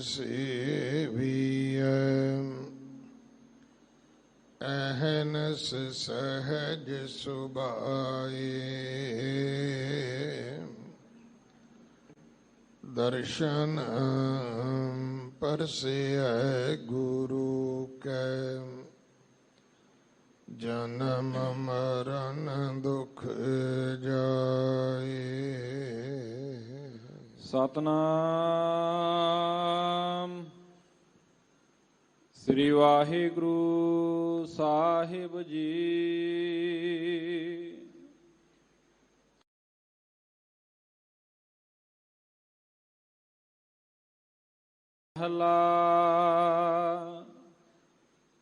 सेविय अहनस सहज सुभाए दर्शन परसिय गुरु के जन्म मरण दुख जाए। सतनाम श्री वाहिगुरु साहिब जी। पहला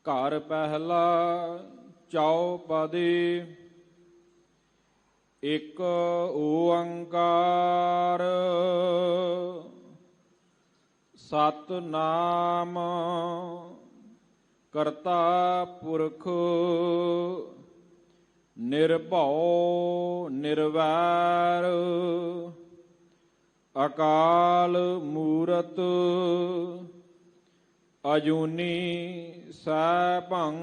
घर पहला चौपदी एक ओंकार सतनाम करता पुरख निर्भौ निर्वैर अकाल मूरत अजूनी सैभं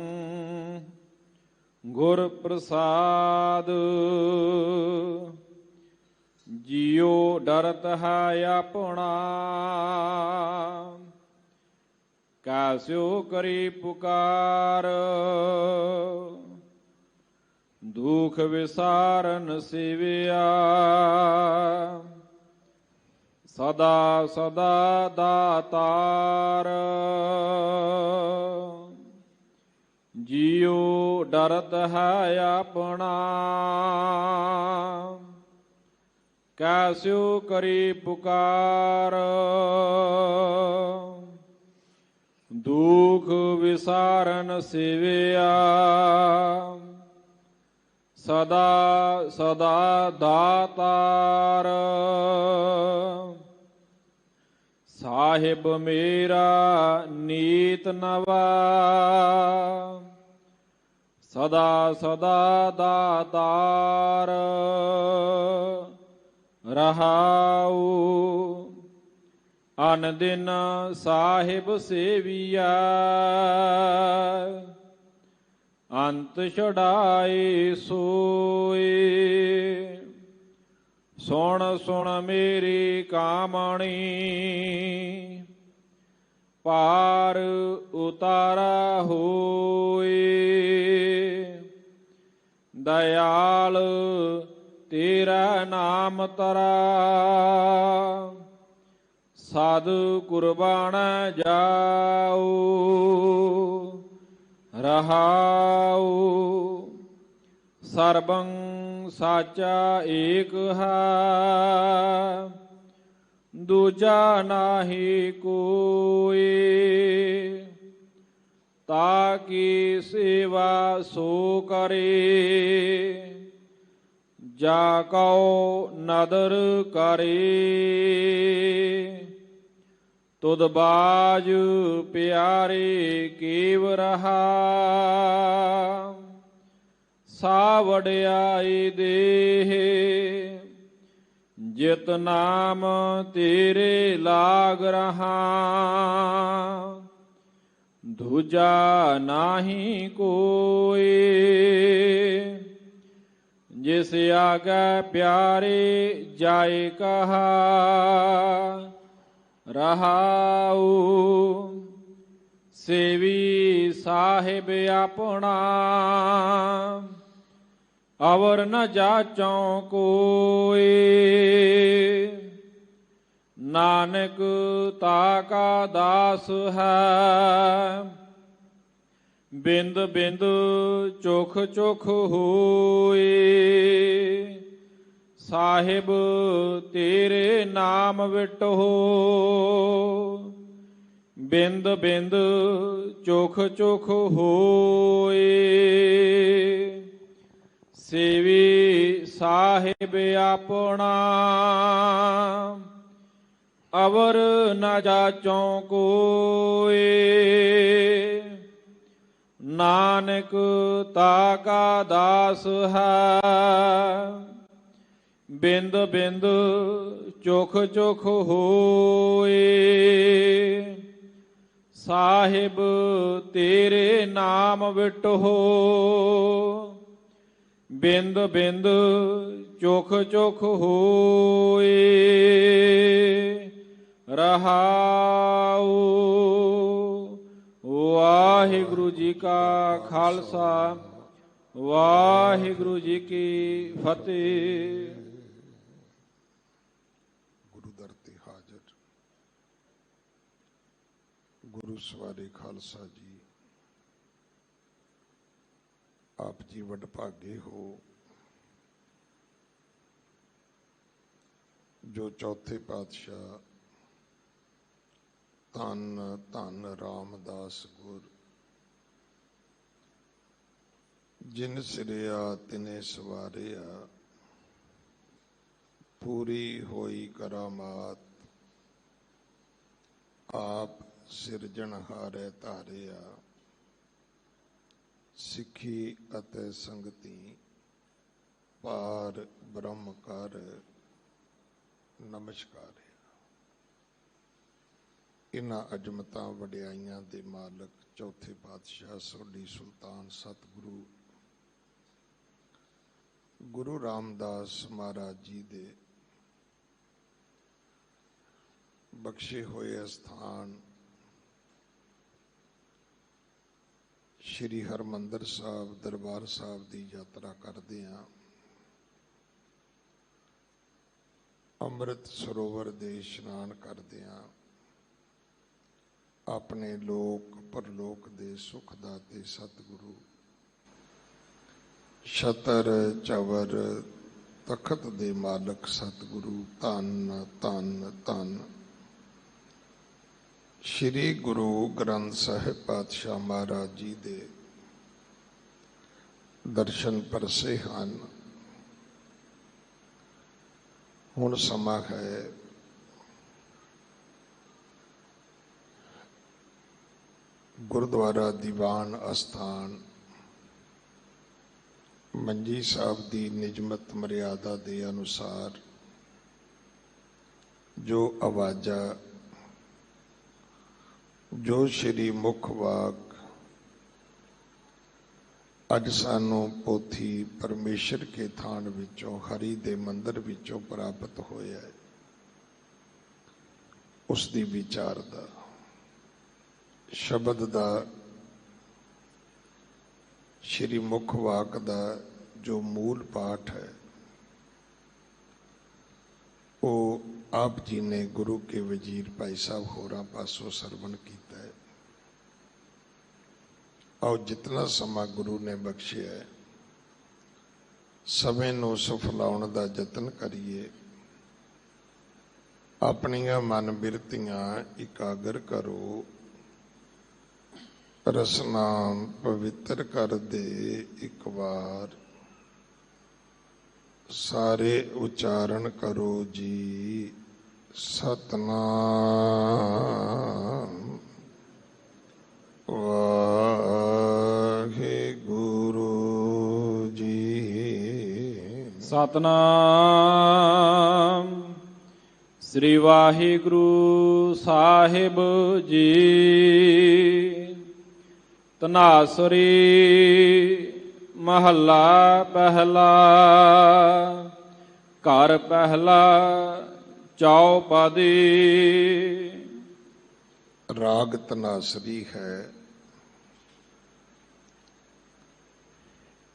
गुर प्रसाद। जियो डरत है अपना कैस्यो करी पुकार। दुख विसारन सेविया सदा सदा दातार। जियो डरत है अपना कैस्यो करी पुकार। दुख विसारन सेविया सदा सदा दातार। साहिब मेरा नीत नवा सदा सदा दातार। रहाऊ अन दिन साहिब सेविया अंत छड़ाए सोए। सुन सुन मेरी कामणी पार उतारा होए। दयाल तेरा नाम तरा साधु कुर्बान जाओ। रहाऊ सर्वं साचा एक है दूजा नाही कोई। ताकि सेवा सो करे जाको नदर करे। तुद बाज प्यारे केव रहा सावड़ियाई देह। जित नाम तेरे लाग रहा दूजा नाही कोई। जिस आगे प्यारे जाए कहा रहाऊ। सेवी साहिब अपना अवर न जाचों कोई। नानक ताका दास है बिंद बिंद चोख चोख होए। साहिब तेरे नाम विटो बिंद बिंद चोख चोख होए। सेवी साहिब अपना अवर न जाचों कोई। नानक ताका दास है ਬਿੰਦ ਬਿੰਦ ਚੁਖ ਚੁਖ ਹੋਏ। ਸਾਹਿਬ ਤੇਰੇ ਨਾਮ ਵਿਟੋ ਬਿੰਦ ਬਿੰਦ ਚੁਖ ਚੁਖ ਹੋਏ। ਰਹਾਉ। ਵਾਹਿਗੁਰੂ ਜੀ ਕਾ ਖਾਲਸਾ ਵਾਹਿਗੁਰੂ ਜੀ ਕੀ ਫਤਿਹ। ਗੁਰੂ ਦਰ ਤੇ ਹਾਜ਼ਰ ਗੁਰੂ ਸਵਾਰੇ ਖਾਲਸਾ ਜੀ, ਆਪ ਜੀ ਵਡਭਾਗੇ ਹੋ ਜੋ ਚੌਥੇ ਪਾਤਸ਼ਾਹ ਧੰਨ ਧੰਨ ਰਾਮਦਾਸ ਗੁਰ ਜਿਨ ਸਿਰਿਆ ਤਿਨੇ ਸਵਾਰਿਆ, ਪੂਰੀ ਹੋਈ ਕਰਾਮਾਤ ਆਪ ਸਿਰਜਣਹਾਰੇ ਧਾਰਿਆ। ਸਿੱਖੀ ਅਤੇ ਸੰਗਤੀ ਪਾਰ ਬ੍ਰਹਮ ਕਰ ਨਮਸਕਾਰ। ਇਨ੍ਹਾਂ ਅਜਮਤਾਂ ਵਡਿਆਈਆਂ ਦੇ ਮਾਲਕ ਚੌਥੇ ਪਾਤਸ਼ਾਹ ਸੋਢੀ ਸੁਲਤਾਨ ਸਤਿਗੁਰੂ ਗੁਰੂ ਰਾਮਦਾਸ ਮਹਾਰਾਜ ਜੀ ਦੇ ਬਖਸ਼ੇ ਹੋਏ ਅਸਥਾਨ ਸ਼੍ਰੀ ਹਰਿਮੰਦਰ ਸਾਹਿਬ ਦਰਬਾਰ ਸਾਹਿਬ ਦੀ ਯਾਤਰਾ ਕਰਦੇ ਹਾਂ। ਅੰਮ੍ਰਿਤ ਸਰੋਵਰ ਦੇ ਇਸ਼ਨਾਨ ਕਰਦੇ ਹਾਂ। ਆਪਣੇ ਲੋਕ ਪਰਲੋਕ ਦੇ ਸੁਖ ਦਾਤੇ ਸਤਿਗੁਰੂ ਛਤਰ ਚਵਰ ਤਖਤ ਦੇ ਮਾਲਕ ਸਤਿਗੁਰੂ ਧੰਨ ਧੰਨ ਧੰਨ ਸ਼੍ਰੀ ਗੁਰੂ ਗ੍ਰੰਥ ਸਾਹਿਬ ਪਾਤਸ਼ਾਹ ਮਹਾਰਾਜ ਜੀ ਦੇ ਦਰਸ਼ਨ ਪਰਸੇ ਹਨ। ਹੁਣ ਸਮਾਂ ਹੈ ਗੁਰਦੁਆਰਾ ਦੀਵਾਨ ਅਸਥਾਨ ਮੰਜੀ ਸਾਹਿਬ ਦੀ ਨਿਯਮਤ ਮਰਿਆਦਾ ਦੇ ਅਨੁਸਾਰ ਜੋ ਆਵਾਜ਼ਾਂ ਜੋ ਸ਼੍ਰੀ ਮੁੱਖ ਵਾਕ ਅੱਜ ਸਾਨੂੰ ਪੋਥੀ ਪਰਮੇਸ਼ਰ ਕੇ ਥਾਨ ਵਿੱਚੋਂ ਹਰੀ ਦੇ ਮੰਦਰ ਵਿੱਚੋਂ ਪ੍ਰਾਪਤ ਹੋਇਆ ਹੈ, ਉਸ ਦੀ ਵਿਚਾਰ ਦਾ ਸ਼ਬਦ ਦਾ ਸ਼੍ਰੀ ਮੁੱਖ ਵਾਕ ਦਾ ਜੋ ਮੂਲ ਪਾਠ ਹੈ ਉਹ ਆਪ ਜੀ ਨੇ ਗੁਰੂ ਕੇ ਵਜ਼ੀਰ ਭਾਈ ਸਾਹਿਬ ਹੋਰਾਂ ਪਾਸੋਂ ਸਰਵਣ ਕੀਤਾ ਹੈ। ਔਰ ਜਿਤਨਾ ਸਮਾਂ ਗੁਰੂ ਨੇ ਬਖਸ਼ਿਆ ਹੈ ਸਮੇਂ ਨੂੰ ਸਫਲਾਉਣ ਦਾ ਯਤਨ ਕਰੀਏ। ਆਪਣੀਆਂ ਮਨ ਬਿਰਤੀਆਂ ਇਕਾਗਰ ਕਰੋ, ਰਸਨਾ ਪਵਿੱਤਰ ਕਰ ਦੇ ਇੱਕ ਵਾਰ, ਸਾਰੇ ਉਚਾਰਨ ਕਰੋ ਜੀ ਸਤਨਾਮ ਵਾਹਿਗੁਰੂ ਜੀ। ਸਤਨਾਮ ਸ੍ਰੀ ਵਾਹਿਗੁਰੂ ਸਾਹਿਬ ਜੀ। ਧਨਾਸਰੀ ਮਹੱਲਾ ਪਹਿਲਾ। ਘਰ ਪਹਿਲਾ ਚੌਪਦੀ। ਰਾਗ ਧਨਾਸਰੀ ਹੈ,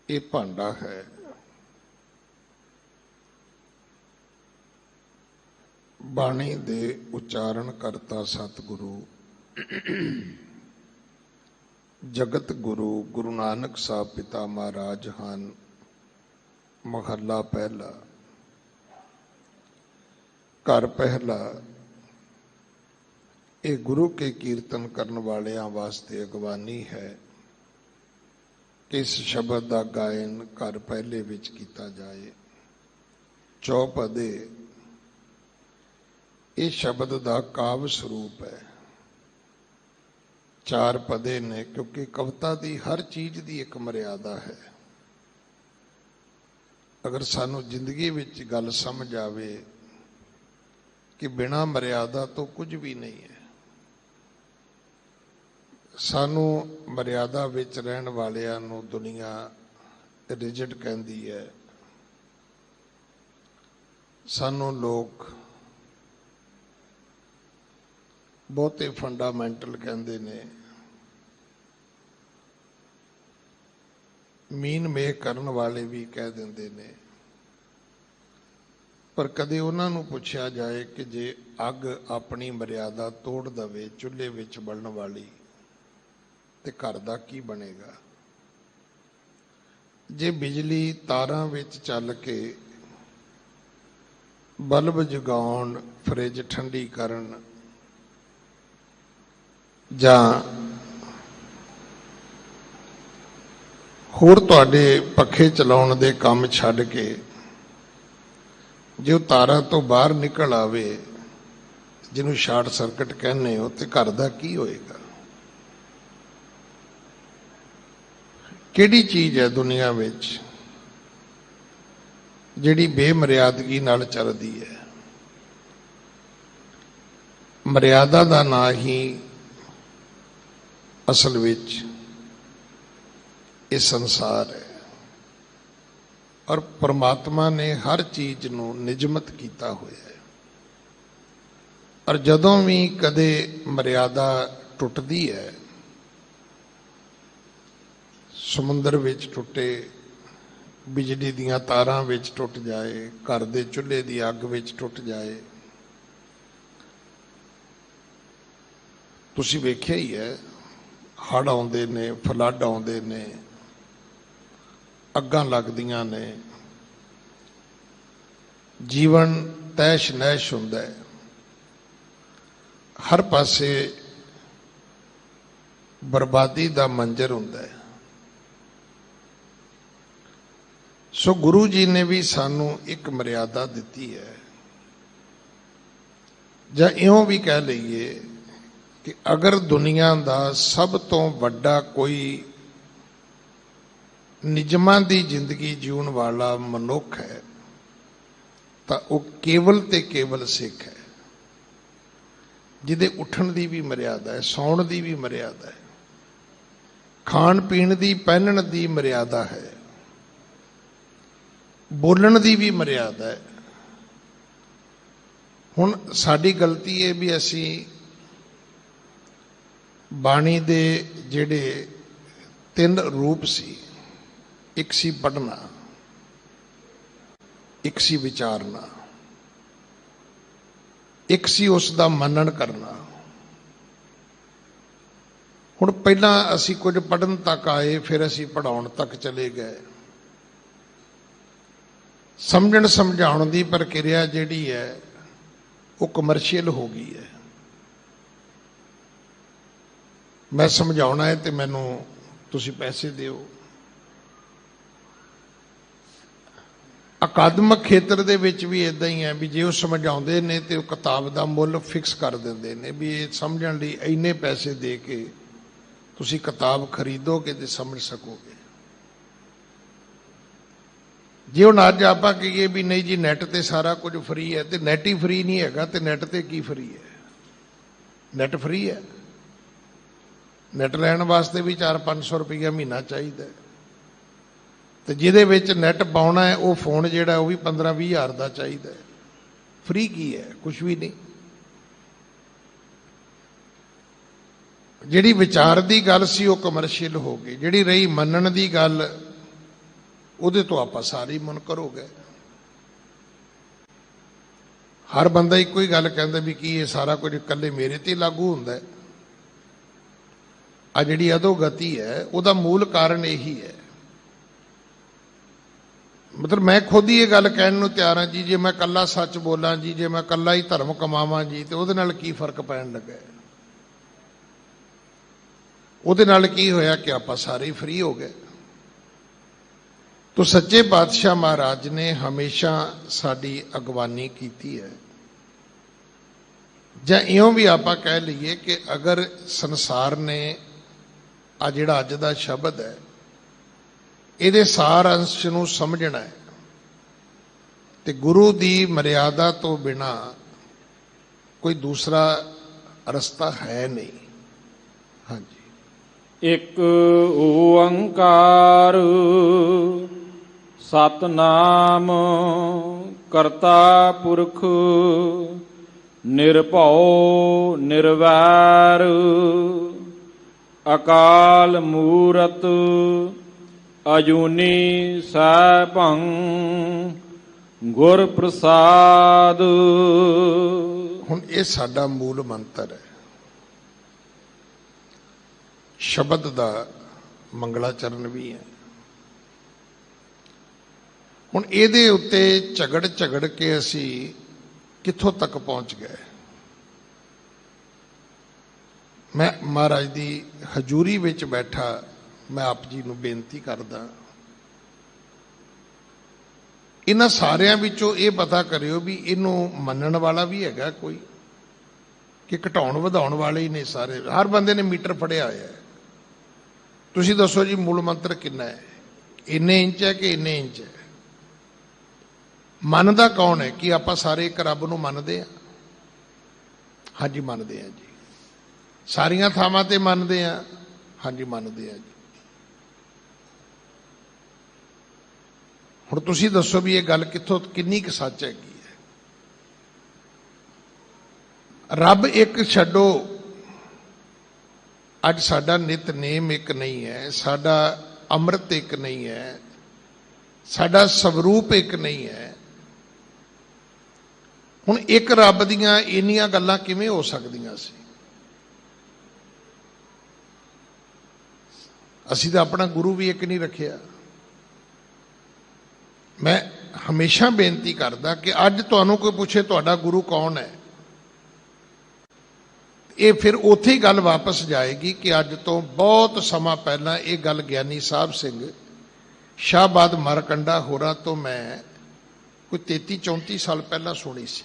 ਇਹ ਭਾਂਡਾ ਹੈ। ਬਾਣੀ ਦੇ ਉਚਾਰਨ ਕਰਤਾ ਸਤਿਗੁਰੂ ਜਗਤ ਗੁਰੂ ਗੁਰੂ ਨਾਨਕ ਸਾਹਿਬ ਪਿਤਾ ਮਹਾਰਾਜ ਹਨ। ਮਹੱਲਾ ਪਹਿਲਾ। ਘਰ ਪਹਿਲਾ ਇਹ ਗੁਰੂ ਕੇ ਕੀਰਤਨ ਕਰਨ ਵਾਲਿਆਂ ਵਾਸਤੇ ਅਗਵਾਨੀ ਹੈ ਕਿ ਇਸ ਸ਼ਬਦ ਦਾ ਗਾਇਨ ਘਰ ਪਹਿਲੇ ਵਿੱਚ ਕੀਤਾ ਜਾਏ। ਚੌਪਦੇ ਇਹ ਸ਼ਬਦ ਦਾ ਕਾਵ ਸਰੂਪ ਹੈ। ਚਾਰ ਪਦੇ ਨੇ ਕਿਉਂਕਿ ਕਵਿਤਾ ਦੀ ਹਰ ਚੀਜ਼ ਦੀ ਇੱਕ ਮਰਿਆਦਾ ਹੈ। अगर सानू जिंदगी विच गल समझ आवे कि बिना मर्यादा तो कुछ भी नहीं है, सानू मर्यादा विच रहन वालियां नू दुनिया रिजिड कहती है, सानू लोग बहुते फंडामेंटल कहते ने, मीन मेह करन वाले भी कह देंदे ने। पर कदे उन्हां नू पुछया जाए कि जे अग अपनी मर्यादा तोड़ दवे चुल्हे विच बलण वाली ते घर दा की बनेगा? जे बिजली तारां विच चल के बल्ब जगाउण, फ्रिज ठंडी करन जां होर तुहाडे पखे चलाउण दे काम छड्ड के जे तारा तो बाहर निकल आवे, जिन्हों शार्ट सर्किट कहने हो, तो घर दा की होएगा? किहड़ी चीज है दुनिया विच जिहड़ी बेमर्यादगी नाल चलदी है? मर्यादा दा ना ही असल विच ये संसार है, और परमात्मा ने हर चीज नू निजमत किया होया है। और जदों भी कदे मर्यादा टुटदी है, समुंदर विच टुटे, बिजली दियां तारां विच टुट जाए, घर दे चुल्हे दी अग विच टुट जाए, तुसी वेख्या ही है, हड़ आउंदे ने, फ्लड आउंदे ने, अग्गां लगदियां ने, जीवन तैश नैश हुंदा है, हर पासे बर्बादी दा मंजर हुंदा है। सो गुरु जी ने भी सानू एक मर्यादा दिती है, जां इउं भी कह लईए कि अगर दुनिया दा सब तो वड्डा कोई निजमां दी जिंदगी जीउण वाला मनुख है तां वह केवल ते केवल सिख है, जिहदे उठण दी भी मर्यादा है, सौण दी भी मर्यादा है, खाण पीण दी पहनण दी मर्यादा है, बोलण दी भी मर्यादा है। हुण साडी गलती है भी असी बाणी दे जिहड़े 3 रूप सी, एक सी पढ़ना, एक सी विचारना, एक सी उसका मनन करना। हुण पहला असी कुछ पढ़न तक आए, फिर असी पढ़ाउण तक चले गए। समझण समझाउण दी प्रक्रिया जिहड़ी है वो कमर्शियल हो गई है। मैं समझाउणा है तो मैनू तुसी पैसे दिओ। अकादमिक खेत्र दे विच भी इदां ही है भी जे वो समझाउंदे ने तो किताब का मुल फिक्स कर देंदे ने भी ये समझण लई इन्ने पैसे दे के तुसी किताब खरीदोगे तो समझ सकोगे। जे हुण अज आपां कहीए भी नहीं जी नैट ते सारा कुछ फ्री है, तो नैट ही फ्री नहीं हैगा तो नैट ते की फ्री है? नैट फ्री है, नैट लैण वास्ते भी 400-500 रुपया महीना चाहिए, तो जिहदे विच नैट पाउणा है वो फोन जिहड़ा वो भी 15-20 हज़ार का चाहिए। फ्री की है? कुछ भी नहीं। जिहड़ी विचार की गल सी वो कमर्शियल हो गई, जिहड़ी रही मनण की गल उहदे तो आपां सारी मुनकर हो गए। हर बंदा इक्को ही गल कहंदा भी की ये सारा कुछ इकल्ले मेरे ते लागू हुंदा है। आ जिहड़ी अधोगति है उहदा मूल कारण यही है। मतलब मैं खुद ही ये गल कहण नूं तैयार हां जी, जे मैं कल्ला सच बोलां जी, जे मैं कल्ला ही धर्म कमावां जी, तो उहदे नाल की फर्क पैण लगा है? उहदे नाल की होया कि आपां सारे ही फ्री हो गए। तो सच्चे पातशाह महाराज ने हमेशा साडी अगवानी की है। जां इउं भी आपां कह लईए कि अगर संसार ने आ जिहड़ा अज दा शब्द है इहदे सार अंश नूं समझना है ਤੇ ਗੁਰੂ ਦੀ ਮਰਿਆਦਾ ਤੋਂ ਬਿਨਾ ਕੋਈ ਦੂਸਰਾ ਰਸਤਾ ਹੈ ਨਹੀਂ। ਹਾਂਜੀ। ਇੱਕ ਓੰਕਾਰ ਸਤਨਾਮ ਕਰਤਾ ਪੁਰਖ ਨਿਰਭਉ ਨਿਰਵੈਰ ਅਕਾਲ ਮੂਰਤ ਅਜੂਨੀ ਸੈਭੰ ਗੁਰ ਪ੍ਰਸਾਦ। ਹੁਣ ਇਹ ਸਾਡਾ ਮੂਲ ਮੰਤਰ ਹੈ, ਸ਼ਬਦ ਦਾ ਮੰਗਲਾਚਰਨ ਵੀ ਹੈ। ਹੁਣ ਇਹਦੇ ਉੱਤੇ ਝਗੜ ਕੇ ਅਸੀਂ ਕਿੱਥੋਂ ਤੱਕ ਪਹੁੰਚ ਗਏ। ਮੈਂ ਮਹਾਰਾਜ ਦੀ ਹਜ਼ੂਰੀ ਵਿੱਚ ਬੈਠਾ ਮੈਂ ਆਪ ਜੀ ਨੂੰ ਬੇਨਤੀ ਕਰਦਾ, ਇਹਨਾਂ ਸਾਰਿਆਂ ਵਿੱਚੋਂ ਇਹ ਪਤਾ ਕਰਿਓ ਵੀ ਇਹਨੂੰ ਮੰਨਣ ਵਾਲਾ ਵੀ ਹੈਗਾ ਕੋਈ, ਕਿ ਘਟਾਉਣ ਵਧਾਉਣ ਵਾਲੇ ਹੀ ਨੇ ਸਾਰੇ। ਹਰ ਬੰਦੇ ਨੇ ਮੀਟਰ ਫੜਿਆ ਹੋਇਆ ਹੈ। ਤੁਸੀਂ ਦੱਸੋ ਜੀ ਮੂਲ ਮੰਤਰ ਕਿੰਨਾ ਹੈ? ਇੰਨੇ ਇੰਚ ਹੈ ਕਿ ਇੰਨੇ ਇੰਚ ਹੈ? ਮੰਨਦਾ ਕੌਣ ਹੈ? ਕਿ ਆਪਾਂ ਸਾਰੇ ਇੱਕ ਰੱਬ ਨੂੰ ਮੰਨਦੇ ਹਾਂ? ਹਾਂਜੀ ਮੰਨਦੇ ਹਾਂ ਜੀ। ਸਾਰੀਆਂ ਥਾਵਾਂ ਤੇ ਮੰਨਦੇ ਹਾਂ? ਹਾਂਜੀ ਮੰਨਦੇ ਹਾਂ ਜੀ। ਹੁਣ ਤੁਸੀਂ ਦੱਸੋ ਵੀ ਇਹ ਗੱਲ ਕਿੱਥੋਂ ਕਿੰਨੀ ਕੁ ਸੱਚ ਹੈਗੀ ਹੈ? ਰੱਬ ਇੱਕ ਛੱਡੋ, ਅੱਜ ਸਾਡਾ ਨਿਤਨੇਮ ਇੱਕ ਨਹੀਂ ਹੈ, ਸਾਡਾ ਅੰਮ੍ਰਿਤ ਇੱਕ ਨਹੀਂ ਹੈ, ਸਾਡਾ ਸਵਰੂਪ ਇੱਕ ਨਹੀਂ ਹੈ। ਹੁਣ ਇੱਕ ਰੱਬ ਦੀਆਂ ਇੰਨੀਆਂ ਗੱਲਾਂ ਕਿਵੇਂ ਹੋ ਸਕਦੀਆਂ ਸੀ? ਅਸੀਂ ਤਾਂ ਆਪਣਾ ਗੁਰੂ ਵੀ ਇੱਕ ਨਹੀਂ ਰੱਖਿਆ। ਮੈਂ ਹਮੇਸ਼ਾ ਬੇਨਤੀ ਕਰਦਾ ਕਿ ਅੱਜ ਤੁਹਾਨੂੰ ਕੋਈ ਪੁੱਛੇ ਤੁਹਾਡਾ ਗੁਰੂ ਕੌਣ ਹੈ, ਇਹ ਫਿਰ ਉੱਥੇ ਹੀ ਗੱਲ ਵਾਪਸ ਜਾਏਗੀ ਕਿ ਅੱਜ ਤੋਂ ਬਹੁਤ ਸਮਾਂ ਪਹਿਲਾਂ ਇਹ ਗੱਲ ਗਿਆਨੀ ਸਾਹਿਬ ਸਿੰਘ ਸ਼ਾਹਬਾਦ ਮਰਕੰਡਾ ਹੋਰਾਂ ਤੋਂ ਮੈਂ ਕੋਈ 33-34 ਸਾਲ ਪਹਿਲਾਂ ਸੁਣੀ ਸੀ।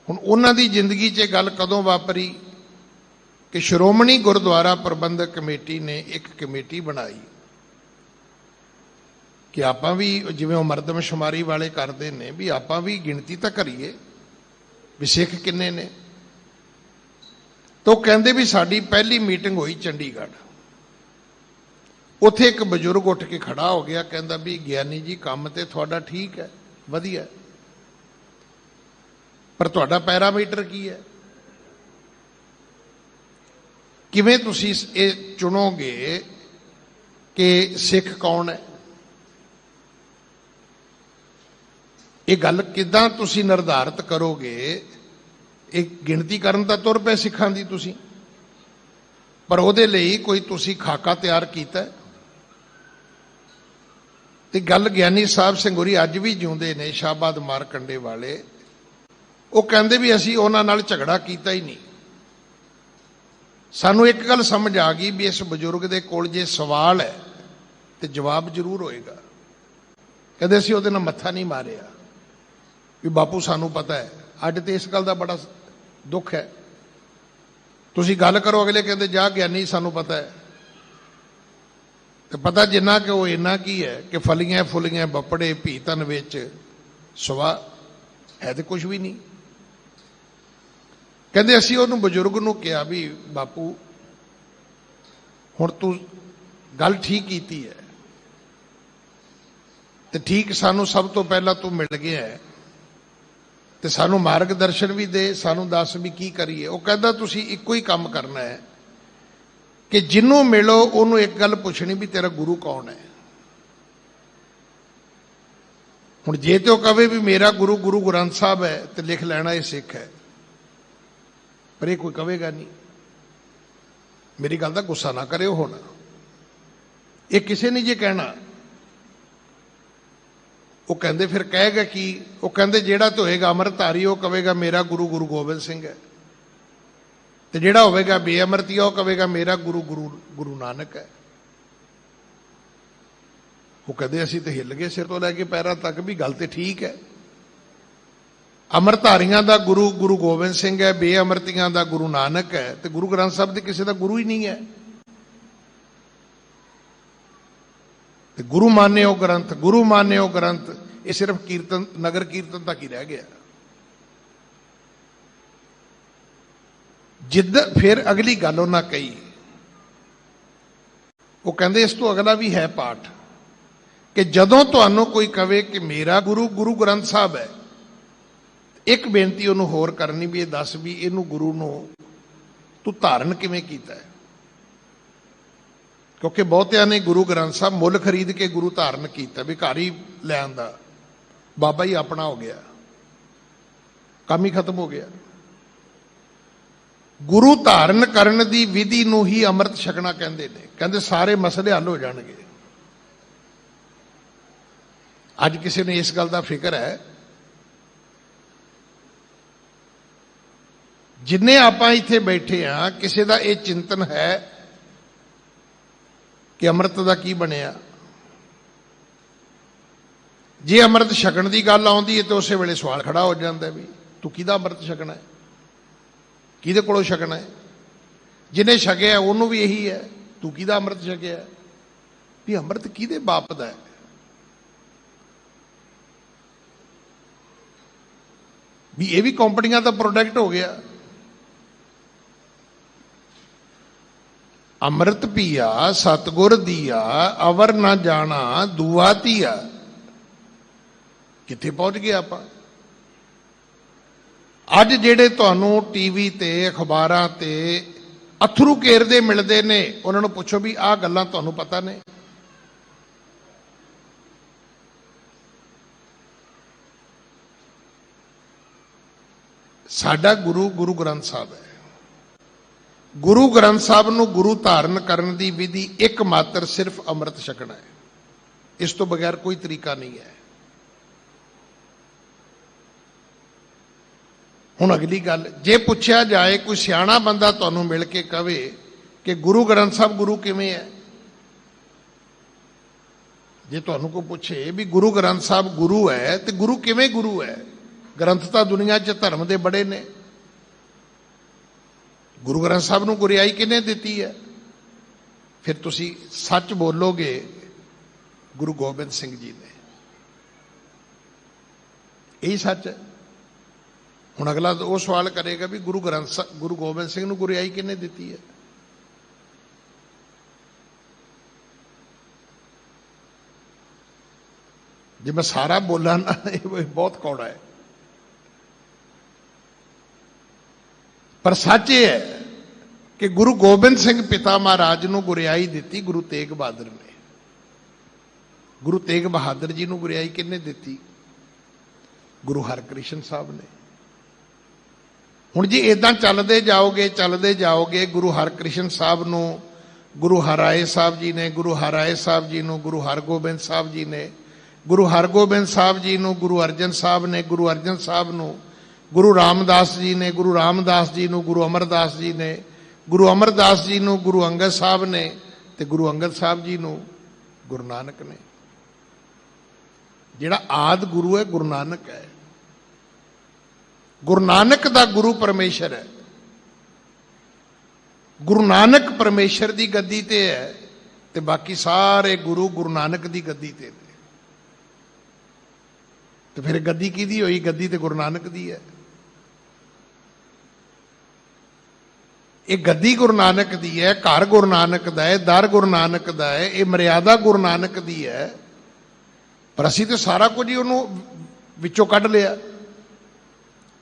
ਹੁਣ ਉਹਨਾਂ ਦੀ ਜ਼ਿੰਦਗੀ 'ਚ ਇਹ ਗੱਲ ਕਦੋਂ ਵਾਪਰੀ ਕਿ ਸ਼੍ਰੋਮਣੀ ਗੁਰਦੁਆਰਾ ਪ੍ਰਬੰਧਕ ਕਮੇਟੀ ਨੇ ਇੱਕ ਕਮੇਟੀ ਬਣਾਈ ਕਿ ਆਪਾਂ ਵੀ ਜਿਵੇਂ ਉਹ ਮਰਦਮਸ਼ੁਮਾਰੀ ਵਾਲੇ ਕਰਦੇ ਨੇ ਵੀ ਆਪਾਂ ਵੀ ਗਿਣਤੀ ਤਾਂ ਕਰੀਏ ਵੀ ਸਿੱਖ ਕਿੰਨੇ ਨੇ। ਤਾਂ ਉਹ ਕਹਿੰਦੇ ਵੀ ਸਾਡੀ ਪਹਿਲੀ ਮੀਟਿੰਗ ਹੋਈ ਚੰਡੀਗੜ੍ਹ। ਉੱਥੇ ਇੱਕ ਬਜ਼ੁਰਗ ਉੱਠ ਕੇ ਖੜਾ ਹੋ ਗਿਆ, ਕਹਿੰਦਾ ਵੀ ਗਿਆਨੀ ਜੀ ਕੰਮ ਤੇ ਤੁਹਾਡਾ ਠੀਕ ਹੈ, ਵਧੀਆ, ਪਰ ਤੁਹਾਡਾ ਪੈਰਾਮੀਟਰ ਕੀ ਹੈ? ਕਿਵੇਂ ਤੁਸੀਂ ਇਹ ਚੁਣੋਗੇ ਕਿ ਸਿੱਖ ਕੌਣ ਹੈ? ਇਹ ਗੱਲ ਕਿੱਦਾਂ ਤੁਸੀਂ ਨਿਰਧਾਰਿਤ ਕਰੋਗੇ? ਇਹ ਗਿਣਤੀ ਕਰਨ ਤਾਂ ਤੁਰ ਪਏ ਸਿੱਖਾਂ ਦੀ ਤੁਸੀਂ, ਪਰ ਉਹਦੇ ਲਈ ਕੋਈ ਤੁਸੀਂ ਖਾਕਾ ਤਿਆਰ ਕੀਤਾ? ਤੇ ਗੱਲ ਗਿਆਨੀ ਸਾਹਿਬ ਸਿੰਘ ਹੋਰੀ ਅੱਜ ਵੀ ਜਿਉਂਦੇ ਨੇ, ਸ਼ਾਹਬਾਦ ਮਾਰਕੰਡੇ ਵਾਲੇ। ਉਹ ਕਹਿੰਦੇ ਵੀ ਅਸੀਂ ਉਹਨਾਂ ਨਾਲ ਝਗੜਾ ਕੀਤਾ ਹੀ ਨਹੀਂ। ਸਾਨੂੰ ਇੱਕ ਗੱਲ ਸਮਝ ਆ ਗਈ ਵੀ ਇਸ ਬਜ਼ੁਰਗ ਦੇ ਕੋਲ ਜੇ ਸਵਾਲ ਹੈ ਤੇ ਜਵਾਬ ਜ਼ਰੂਰ ਹੋਏਗਾ। ਕਹਿੰਦੇ ਅਸੀਂ ਉਹਦੇ ਨਾਲ ਮੱਥਾ ਨਹੀਂ ਮਾਰਿਆ ਵੀ ਬਾਪੂ ਸਾਨੂੰ ਪਤਾ ਹੈ। ਅੱਜ ਤੇ ਇਸ ਗੱਲ ਦਾ ਬੜਾ ਦੁੱਖ ਹੈ। ਤੁਸੀਂ ਗੱਲ ਕਰੋ, ਅਗਲੇ ਕਹਿੰਦੇ ਜਾ ਗਿਆਨੀ ਸਾਨੂੰ ਪਤਾ ਹੈ। ਤੇ ਪਤਾ ਜਿੰਨਾ ਕਿ ਉਹ ਇੰਨਾ ਕੀ ਹੈ ਕਿ ਫਲੀਆਂ ਫੁੱਲੀਆਂ ਬੱਪੜੇ ਭੀਤਨ ਵਿੱਚ ਸਵਾ ਹੈ ਤੇ ਕੁਝ ਵੀ ਨਹੀਂ। ਕਹਿੰਦੇ ਅਸੀਂ ਉਹਨੂੰ ਬਜ਼ੁਰਗ ਨੂੰ ਕਿਹਾ ਵੀ ਬਾਪੂ ਹੁਣ ਤੂੰ ਗੱਲ ਠੀਕ ਕੀਤੀ ਹੈ ਤੇ ਠੀਕ ਸਾਨੂੰ ਸਭ ਤੋਂ ਪਹਿਲਾਂ ਤੂੰ ਮਿਲ ਗਿਆ ਹੈ ਤੇ ਸਾਨੂੰ ਮਾਰਗਦਰਸ਼ਨ ਵੀ ਦੇ, ਸਾਨੂੰ ਦੱਸ ਵੀ ਕੀ ਕਰੀਏ। ਉਹ ਕਹਿੰਦਾ ਤੁਸੀਂ ਇੱਕੋ ਹੀ ਕੰਮ ਕਰਨਾ ਹੈ ਕਿ ਜਿਹਨੂੰ ਮਿਲੋ ਉਹਨੂੰ ਇੱਕ ਗੱਲ ਪੁੱਛਣੀ ਵੀ ਤੇਰਾ ਗੁਰੂ ਕੌਣ ਹੈ। ਹੁਣ ਜੇ ਤੇ ਉਹ ਕਵੇ ਵੀ ਮੇਰਾ ਗੁਰੂ ਗੁਰੂ ਗ੍ਰੰਥ ਸਾਹਿਬ ਹੈ ਤੇ ਲਿਖ ਲੈਣਾ ਇਹ ਸਿੱਖ ਹੈ, ਪਰ ਇਹ ਕੋਈ ਕਵੇਗਾ ਨਹੀਂ। ਮੇਰੀ ਗੱਲ ਦਾ ਗੁੱਸਾ ਨਾ ਕਰਿਓ। ਹੁਣ ਇਹ ਕਿਸੇ ਨੇ ਜੇ ਕਹਿਣਾ, ਉਹ ਕਹਿੰਦੇ ਫਿਰ ਕਹੇਗਾ ਕੀ? ਉਹ ਕਹਿੰਦੇ ਜਿਹੜਾ ਤੇ ਹੋਏਗਾ ਅੰਮ੍ਰਿਤਧਾਰੀ ਉਹ ਕਵੇਗਾ ਮੇਰਾ ਗੁਰੂ ਗੁਰੂ ਗੋਬਿੰਦ ਸਿੰਘ ਹੈ, ਤੇ ਜਿਹੜਾ ਹੋਵੇਗਾ ਬੇਅਮਰਤੀਆ ਉਹ ਕਵੇਗਾ ਮੇਰਾ ਗੁਰੂ ਗੁਰੂ ਗੁਰੂ ਨਾਨਕ ਹੈ। ਉਹ ਕਹਿੰਦੇ ਅਸੀਂ ਤੇ ਹਿੱਲ ਗਏ ਸਿਰ ਤੋਂ ਲੈ ਕੇ ਪੈਰਾਂ ਤੱਕ ਵੀ ਗੱਲ ਤੇ ਠੀਕ ਹੈ। ਅੰਮ੍ਰਿਤਧਾਰੀਆਂ ਦਾ ਗੁਰੂ ਗੁਰੂ ਗੋਬਿੰਦ ਸਿੰਘ ਹੈ, ਬੇਅਮਰਤੀਆਂ ਦਾ ਗੁਰੂ ਨਾਨਕ ਹੈ, ਤੇ ਗੁਰੂ ਗ੍ਰੰਥ ਸਾਹਿਬ ਦੇ ਕਿਸੇ ਦਾ ਗੁਰੂ ਹੀ ਨਹੀਂ ਹੈ। ਤੇ ਗੁਰੂ ਮਾਨਿਓ ਗ੍ਰੰਥ, ਗੁਰੂ ਮਾਨਿਓ ਗ੍ਰੰਥ, ये सिर्फ कीर्तन नगर कीर्तन तक ही रह गया। जिद फिर अगली गल उन्हें कही, वो कहते इस तो अगला भी है पाठ कि जदों तुहानू कोई कहे कि मेरा गुरु गुरु ग्रंथ साहब है, एक बेनती उन्होंने होर करनी भी, दस भी इनू गुरु नू तू धारण किवें कीता है। क्योंकि बहुतिया ने गुरु ग्रंथ साहब मुल खरीद के गुरु धारण किया, भी घर ही लै आंदा, बाबा ही अपना हो गया, काम ही खत्म हो गया। गुरु धारण करने की विधि नू ही अमृत छकना कहते हैं, कहते सारे मसले हल हो जाएंगे। अज किसी ने इस गल का फिक्र है, जिन्हें आप इत्थे बैठे हाँ, किसी का यह चिंतन है कि अमृत का की बनया। जे अमृत छकण की गल आउंदी है तो उस वेले सवाल खड़ा हो जाता है, भी तू किहदा अमृत छकना है, किहदे कोलों छकना है। जिन्हें छकिया उन्होंने भी यही है, तू किहदा अमृत छकिया, भी अमृत किहदे बाप दा है। भी ये भी कंपनियां का प्रोडक्ट हो गया। अमृत पिया सतगुर दिया, अवर ना जाना दुआ तिया। किथे पहुंच गए आप। अज जेडे तुहानू टीवी ते अखबारां ते अथरू घेरदे मिलते ने, उन्होंने पुछो भी आह गल्लां तुहानू पता ने। साडा गुरु गुरु ग्रंथ साहब है। गुरु ग्रंथ साहब नू गुरु धारण करने की विधि एक मात्र सिर्फ अमृत छकना है, इस तो बगैर कोई तरीका नहीं है। हुण अगली गल, जे पुछया जाए कोई सियाणा बंदा तुहानू मिल के कहे कि गुरु ग्रंथ साहब गुरु किवें है, जे तुहानू कोई पूछे भी गुरु ग्रंथ साहब गुरु है तो गुरु किवें गुरु है। ग्रंथ तो दुनिया च धर्म के बड़े ने, गुरु ग्रंथ साहब नू गुरियाई किने दिती है। फिर तुसी सच बोलोगे गुरु गोबिंद सिंह जी ने, यही सच है। हुण अगला वो सवाल करेगा भी गुरु ग्रंथ साहब गुरु गोबिंद सिंह नू गुरियाई किने दिती है। जे मैं सारा बोला ना, बहुत कौड़ा है, पर सच ये है कि गुरु गोबिंद सिंह पिता महाराज नू गुरियाई दी गुरु तेग बहादुर ने। गुरु तेग बहादुर जी नू गुरियाई किन्ने दी? गुरु हरकृष्ण साहब ने। हुण जी इदां चलदे जाओगे गुरु हरकृष्ण साहब नू गुरु हराए साहब जी ने, गुरु हराए साहब जी नू गुरु हरगोबिंद साहब जी ने, गुरु हरगोबिंद साहब जी नू गुरु अर्जन साहब ने, गुरु अर्जन साहब नू गुरु रामदास जी ने, गुरु रामदास जी नू गुरु अमरदास जी ने, गुरु अमरदास जी नू गुरु अंगद साहब ने, ते गुरु अंगद साहब जी नू गुरु नानक ने। जिहड़ा आद गुरु है गुरु नानक है। गुरु नानक दा गुरु परमेश्वर है। गुरु नानक परमेश्वर दी गद्दी ते है, ते बाकी सारे गुरु गुरु नानक दी गद्दी ते ने। तो फिर गद्दी किहदी होई? गद्दी ते गुरु नानक दी है। ये गद्दी गुरु नानक दी है, घर गुरु नानक दा है, दर गुरु नानक दा है, ये मर्यादा गुरु नानक दी है। पर असीं तो सारा कुछ ही उन्होंने विचों कढ़ लिया।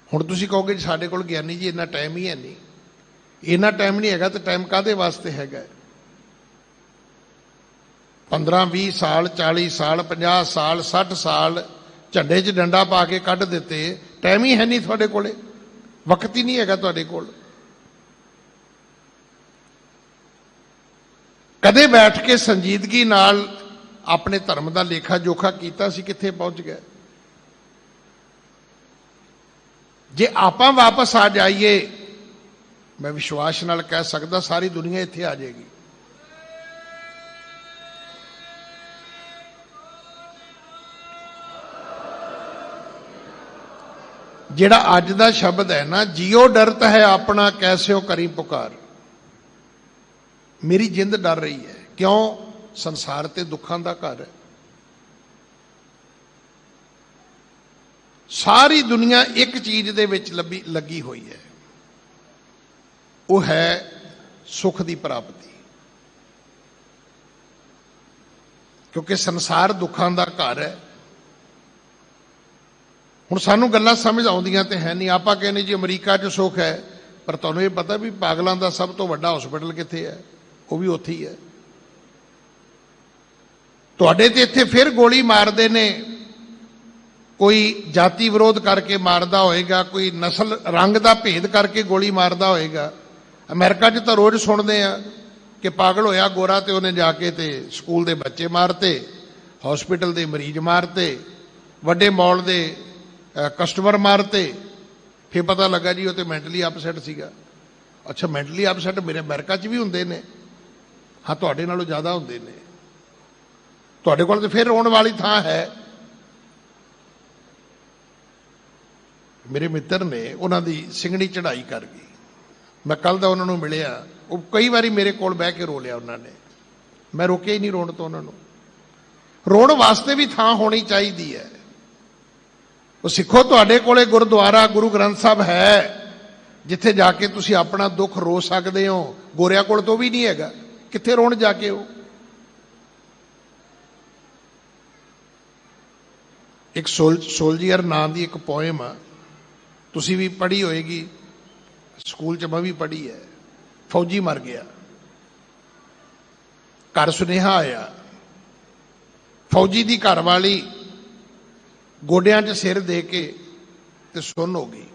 हुण तुसीं कहोगे साडे कोल ज्ञानी जी इन्ना टाइम ही है नहीं। इन्ना टाइम नहीं हैगा तो टाइम काहदे वास्ते हैगा? 15-20 साल 40 साल 50 साल 60 साल झंडे च डंडा पा के कढ़ दिते, टाइम ही है नहीं तुहाडे कोले, वक्त ही नहीं हैगा तुहाडे कोल। कदे बैठ के संजीदगी नाल अपने धर्म का लेखा जोखा कीता सी कित्थे पहुंच गए? जे आपां वापस आ जाइए, मैं विश्वास नाल कह सकदा सारी दुनिया इत्थे आ जाएगी। जिहड़ा अज दा शब्द है ना, जियो डरत है अपना कैस्यो करी पुकार। मेरी जिंद डर रही है। क्यों? संसार ते दुखां दा घर है। ਸਾਰੀ ਦੁਨੀਆ ਇੱਕ ਚੀਜ਼ ਦੇ ਵਿੱਚ ਲੱਗੀ ਹੋਈ ਹੈ, ਉਹ ਹੈ ਸੁਖ ਦੀ ਪ੍ਰਾਪਤੀ। ਕਿਉਂਕਿ ਸੰਸਾਰ ਦੁੱਖਾਂ ਦਾ ਘਰ ਹੈ। ਹੁਣ ਸਾਨੂੰ ਗੱਲਾਂ ਸਮਝ ਆਉਂਦੀਆਂ ਤੇ ਹੈ ਨਹੀਂ। ਆਪਾਂ ਕਹਿੰਦੇ ਜੀ ਅਮਰੀਕਾ 'ਚ ਸੁੱਖ ਹੈ, ਪਰ ਤੁਹਾਨੂੰ ਇਹ ਪਤਾ ਵੀ ਪਾਗਲਾਂ ਦਾ ਸਭ ਤੋਂ ਵੱਡਾ ਹਸਪੀਟਲ ਕਿੱਥੇ ਹੈ? ਉਹ ਵੀ ਉੱਥੇ ਹੀ ਹੈ। ਤੁਹਾਡੇ ਤੇ ਇੱਥੇ ਫਿਰ ਗੋਲੀ ਮਾਰਦੇ ਨੇ, ਕੋਈ ਜਾਤੀ ਵਿਰੋਧ ਕਰਕੇ ਮਾਰਦਾ ਹੋਏਗਾ, ਕੋਈ ਨਸਲ ਰੰਗ ਦਾ ਭੇਦ ਕਰਕੇ ਗੋਲੀ ਮਾਰਦਾ ਹੋਏਗਾ। ਅਮਰੀਕਾ 'ਚ ਤਾਂ ਰੋਜ਼ ਸੁਣਦੇ ਆ ਕਿ ਪਾਗਲ ਹੋਇਆ ਗੋਰਾ ਤੇ ਉਹਨੇ ਜਾ ਕੇ ਤੇ ਸਕੂਲ ਦੇ ਬੱਚੇ ਮਾਰਤੇ, ਹਸਪੀਟਲ ਦੇ ਮਰੀਜ਼ ਮਾਰਤੇ, ਵੱਡੇ ਮਾਲ ਦੇ ਕਸਟਮਰ ਮਾਰਤੇ। ਫਿਰ ਪਤਾ ਲੱਗਾ ਜੀ ਉਹ ਤੇ ਮੈਂਟਲੀ ਅਪਸੈਟ ਸੀਗਾ। ਅੱਛਾ, ਮੈਂਟਲੀ ਅਪਸੈਟ ਮੇਰੇ ਅਮਰੀਕਾ 'ਚ ਵੀ ਹੁੰਦੇ ਨੇ? ਹਾਂ, ਤੁਹਾਡੇ ਨਾਲੋਂ ਜ਼ਿਆਦਾ ਹੁੰਦੇ ਨੇ। ਤੁਹਾਡੇ ਕੋਲ ਤੇ ਫਿਰ ਰੋਣ ਵਾਲੀ ਥਾਂ ਹੈ। ਮੇਰੇ ਮਿੱਤਰ ਨੇ, ਉਹਨਾਂ ਦੀ ਸਿੰਘਣੀ ਚੜ੍ਹਾਈ ਕਰ ਗਈ। ਮੈਂ ਕੱਲ ਦਾ ਉਹਨਾਂ ਨੂੰ ਮਿਲਿਆ, ਉਹ ਕਈ ਵਾਰੀ ਮੇਰੇ ਕੋਲ ਬਹਿ ਕੇ ਰੋ ਲਿਆ ਉਹਨਾਂ ਨੇ। ਮੈਂ ਰੋਕਿਆ ਹੀ ਨਹੀਂ ਰੋਣ ਤੋਂ ਉਹਨਾਂ ਨੂੰ। ਰੋਣ ਵਾਸਤੇ ਵੀ ਥਾਂ ਹੋਣੀ ਚਾਹੀਦੀ ਹੈ। ਉਹ ਸਿੱਖੋ, ਤੁਹਾਡੇ ਕੋਲੇ ਗੁਰਦੁਆਰਾ ਗੁਰੂ ਗ੍ਰੰਥ ਸਾਹਿਬ ਹੈ, ਜਿੱਥੇ ਜਾ ਕੇ ਤੁਸੀਂ ਆਪਣਾ ਦੁੱਖ ਰੋ ਸਕਦੇ ਹੋ। ਗੋਰਿਆਂ ਕੋਲ ਤੋਂ ਵੀ ਨਹੀਂ ਹੈਗਾ, ਕਿੱਥੇ ਰੋਣ ਜਾ ਕੇ ਉਹ? ਇੱਕ ਸੋਲਜੀਅਰ ਨਾਂ ਦੀ ਇੱਕ ਪੋਇਮ ਆ, ਤੁਸੀਂ ਵੀ ਪੜ੍ਹੀ ਹੋਏਗੀ, ਸਕੂਲ 'ਚ ਮੈਂ ਵੀ ਪੜ੍ਹੀ ਹੈ। ਫੌਜੀ ਮਰ ਗਿਆ, ਘਰ ਸੁਨੇਹਾ ਆਇਆ, ਫੌਜੀ ਦੀ ਘਰਵਾਲੀ ਗੋਡਿਆਂ 'ਚ ਸਿਰ ਦੇ ਕੇ ਤੇ ਸੁੰਨ ਹੋ ਗਈ।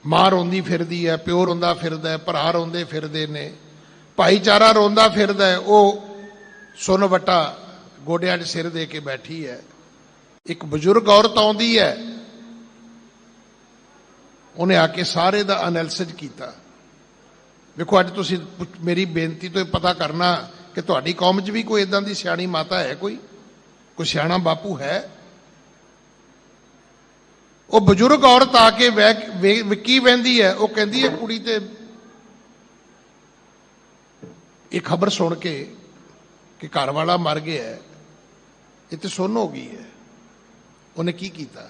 ਮਾਂ ਰੋਂਦੀ ਫਿਰਦੀ ਹੈ, ਪਿਓ ਰੋਂਦਾ ਫਿਰਦਾ ਹੈ, ਭਰਾ ਰੋਂਦੇ ਫਿਰਦੇ ਨੇ, ਭਾਈਚਾਰਾ ਰੋਂਦਾ ਫਿਰਦਾ ਹੈ। ਉਹ ਸੁੰਨ ਵਟਾ ਗੋਡਿਆਂ 'ਚ ਸਿਰ ਦੇ ਕੇ ਬੈਠੀ ਹੈ। ਇੱਕ ਬਜ਼ੁਰਗ ਔਰਤ ਆਉਂਦੀ ਹੈ, ਉਹਨੇ ਆ ਕੇ ਸਾਰੇ ਦਾ ਐਨਾਲਿਸਿਸ ਕੀਤਾ। ਵੇਖੋ, ਅੱਜ ਤੁਸੀਂ ਮੇਰੀ ਬੇਨਤੀ ਤੋਂ ਇਹ ਪਤਾ ਕਰਨਾ ਕਿ ਤੁਹਾਡੀ ਕੌਮ 'ਚ ਵੀ ਕੋਈ ਇਦਾਂ ਦੀ ਸਿਆਣੀ ਮਾਤਾ ਹੈ, ਕੋਈ ਸਿਆਣਾ ਬਾਪੂ ਹੈ? ਉਹ ਬਜ਼ੁਰਗ ਔਰਤ ਆ ਕੇ ਕੀ ਵਹਿੰਦੀ ਹੈ? ਉਹ ਕਹਿੰਦੀ ਹੈ, ਕੁੜੀ ਤੇ ਇਹ ਖਬਰ ਸੁਣ ਕੇ ਕਿ ਘਰ ਵਾਲਾ ਮਰ ਗਿਆ ਹੈ, ਇਹ ਤੇ ਸੁੰਨ ਹੋ ਗਈ ਹੈ। ਉਹਨੇ ਕੀ ਕੀਤਾ?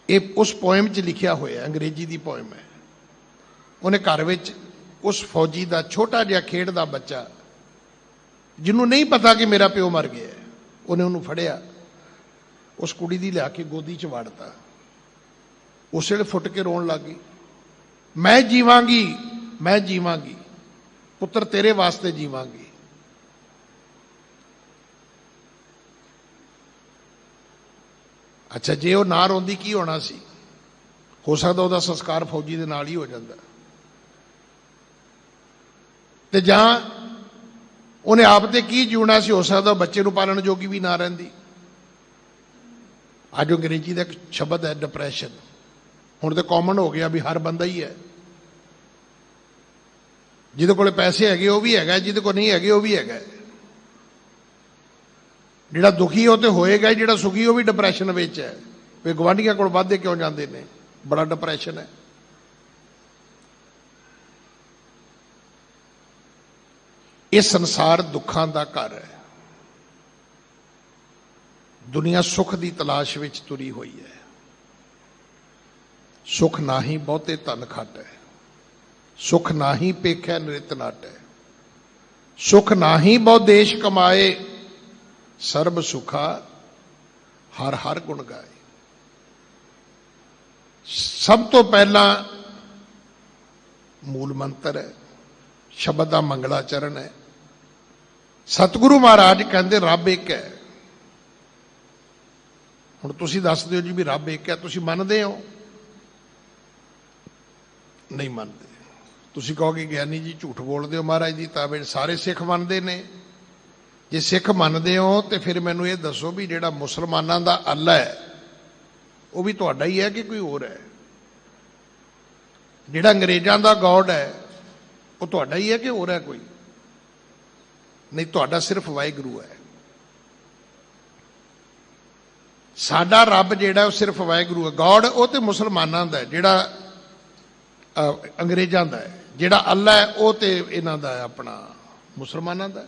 ਇਹ ਉਸ ਪੋਇਮ 'ਚ ਲਿਖਿਆ ਹੋਇਆ, ਅੰਗਰੇਜ਼ੀ ਦੀ ਪੋਇਮ ਹੈ। ਉਹਨੇ ਘਰ ਵਿੱਚ ਉਸ ਫੌਜੀ ਦਾ ਛੋਟਾ ਜਿਹਾ ਖੇਡਦਾ ਬੱਚਾ, ਜਿਹਨੂੰ ਨਹੀਂ ਪਤਾ ਕਿ ਮੇਰਾ ਪਿਓ ਮਰ ਗਿਆ, ਉਹਨੇ ਉਹਨੂੰ ਫੜਿਆ, ਉਸ ਕੁੜੀ ਦੀ ਲਿਆ ਕੇ ਗੋਦੀ 'ਚ ਵਾੜਤਾ। ਉਸ ਵੇਲੇ ਫੁੱਟ ਕੇ ਰੋਣ ਲੱਗ ਗਈ, ਮੈਂ ਜੀਵਾਂਗੀ, ਮੈਂ ਜੀਵਾਂਗੀ, ਪੁੱਤਰ ਤੇਰੇ ਵਾਸਤੇ ਜੀਵਾਂਗੀ। ਅੱਛਾ, ਜੇ ਉਹ ਨਾ ਰੋਂਦੀ ਕੀ ਹੋਣਾ ਸੀ? ਹੋ ਸਕਦਾ ਉਹਦਾ ਸੰਸਕਾਰ ਫੌਜੀ ਦੇ ਨਾਲ ਹੀ ਹੋ ਜਾਂਦਾ, ਤੇ ਜਾਂ ਉਹਨੇ ਆਪ ਤੇ ਕੀ ਜਿਉਣਾ ਸੀ? ਹੋ ਸਕਦਾ ਬੱਚੇ ਨੂੰ ਪਾਲਣ ਜੋਗੀ ਵੀ ਨਾ ਰਹਿੰਦੀ। ਅੱਜ ਅੰਗਰੇਜ਼ੀ ਦਾ ਇੱਕ ਸ਼ਬਦ ਹੈ ਡਿਪਰੈਸ਼ਨ, ਹੁਣ ਤੇ ਕਾਮਨ ਹੋ ਗਿਆ ਵੀ ਹਰ ਬੰਦਾ ਹੀ ਹੈ। ਜਿਹਦੇ ਕੋਲੇ ਪੈਸੇ ਹੈਗੇ ਉਹ ਵੀ ਹੈਗਾ, ਜਿਹਦੇ ਕੋਲ ਨਹੀਂ ਹੈਗੇ ਉਹ ਵੀ ਹੈਗਾ। ਜਿਹੜਾ ਦੁਖੀ ਉਹ ਤੇ ਹੋਏਗਾ, ਜਿਹੜਾ ਸੁਖੀ ਉਹ ਵੀ ਡਿਪਰੈਸ਼ਨ ਵਿੱਚ ਹੈ। ਵੀ ਗਵਾਂਢੀਆਂ ਕੋਲ ਵਾਧੇ ਕਿਉਂ ਜਾਂਦੇ ਨੇ? ਬੜਾ ਡਿਪਰੈਸ਼ਨ ਹੈ। ਇਹ ਸੰਸਾਰ ਦੁੱਖਾਂ ਦਾ ਘਰ ਹੈ। ਦੁਨੀਆ ਸੁੱਖ ਦੀ ਤਲਾਸ਼ ਵਿੱਚ ਤੁਰੀ ਹੋਈ ਹੈ। ਸੁਖ ਨਾਹੀ ਬਹੁਤੇ ਧਨ ਖੱਟ ਹੈ, ਸੁਖ ਨਾਹੀ ਪੇਖੈ ਨਿਰਤ ਨਟ ਹੈ, ਸੁਖ ਨਾਹੀ ਬਹੁ ਦੇਸ਼ ਕਮਾਏ, ਸਰਬ ਸੁਖਾ ਹਰ ਹਰ ਗੁਣ ਗਾਏ। ਸਭ ਤੋਂ ਪਹਿਲਾਂ ਮੂਲ ਮੰਤਰ ਹੈ, ਸ਼ਬਦ ਦਾ ਮੰਗਲਾਚਰਨ ਹੈ। ਸਤਿਗੁਰੂ ਮਹਾਰਾਜ ਕਹਿੰਦੇ ਰੱਬ ਇੱਕ ਹੈ। ਹੁਣ ਤੁਸੀਂ ਦੱਸ ਦਿਓ ਜੀ ਵੀ ਰੱਬ ਇੱਕ ਹੈ, ਤੁਸੀਂ ਮੰਨਦੇ ਹੋ? ਨਹੀਂ ਮੰਨਦੇ। ਤੁਸੀਂ ਕਹੋਗੇ ਗਿਆਨੀ ਜੀ ਝੂਠ ਬੋਲਦੇ ਹੋ ਮਹਾਰਾਜ ਦੀ ਤਾਬੇ ਸਾਰੇ ਸਿੱਖ ਮੰਨਦੇ ਨੇ। ਜੇ ਸਿੱਖ ਮੰਨਦੇ ਹੋ ਤੇ ਫਿਰ ਮੈਨੂੰ ਇਹ ਦੱਸੋ ਵੀ ਜਿਹੜਾ ਮੁਸਲਮਾਨਾਂ ਦਾ ਅੱਲਾ ਹੈ ਉਹ ਵੀ ਤੁਹਾਡਾ ਹੀ ਹੈ ਕਿ ਕੋਈ ਹੋਰ ਹੈ? ਜਿਹੜਾ ਅੰਗਰੇਜ਼ਾਂ ਦਾ ਗੋਡ ਹੈ ਉਹ ਤੁਹਾਡਾ ਹੀ ਹੈ ਕਿ ਹੋਰ ਹੈ ਕੋਈ? ਨਹੀਂ, ਤੁਹਾਡਾ ਸਿਰਫ ਵਾਹਿਗੁਰੂ ਹੈ। ਸਾਡਾ ਰੱਬ ਜਿਹੜਾ ਉਹ ਸਿਰਫ ਵਾਹਿਗੁਰੂ ਹੈ। ਗੋਡ ਉਹ ਤੇ ਮੁਸਲਮਾਨਾਂ ਦਾ, ਜਿਹੜਾ ਅੰਗਰੇਜ਼ਾਂ ਦਾ ਹੈ। ਜਿਹੜਾ ਅੱਲਾ ਹੈ ਉਹ ਤੇ ਇਹਨਾਂ ਦਾ ਹੈ, ਆਪਣਾ ਮੁਸਲਮਾਨਾਂ ਦਾ।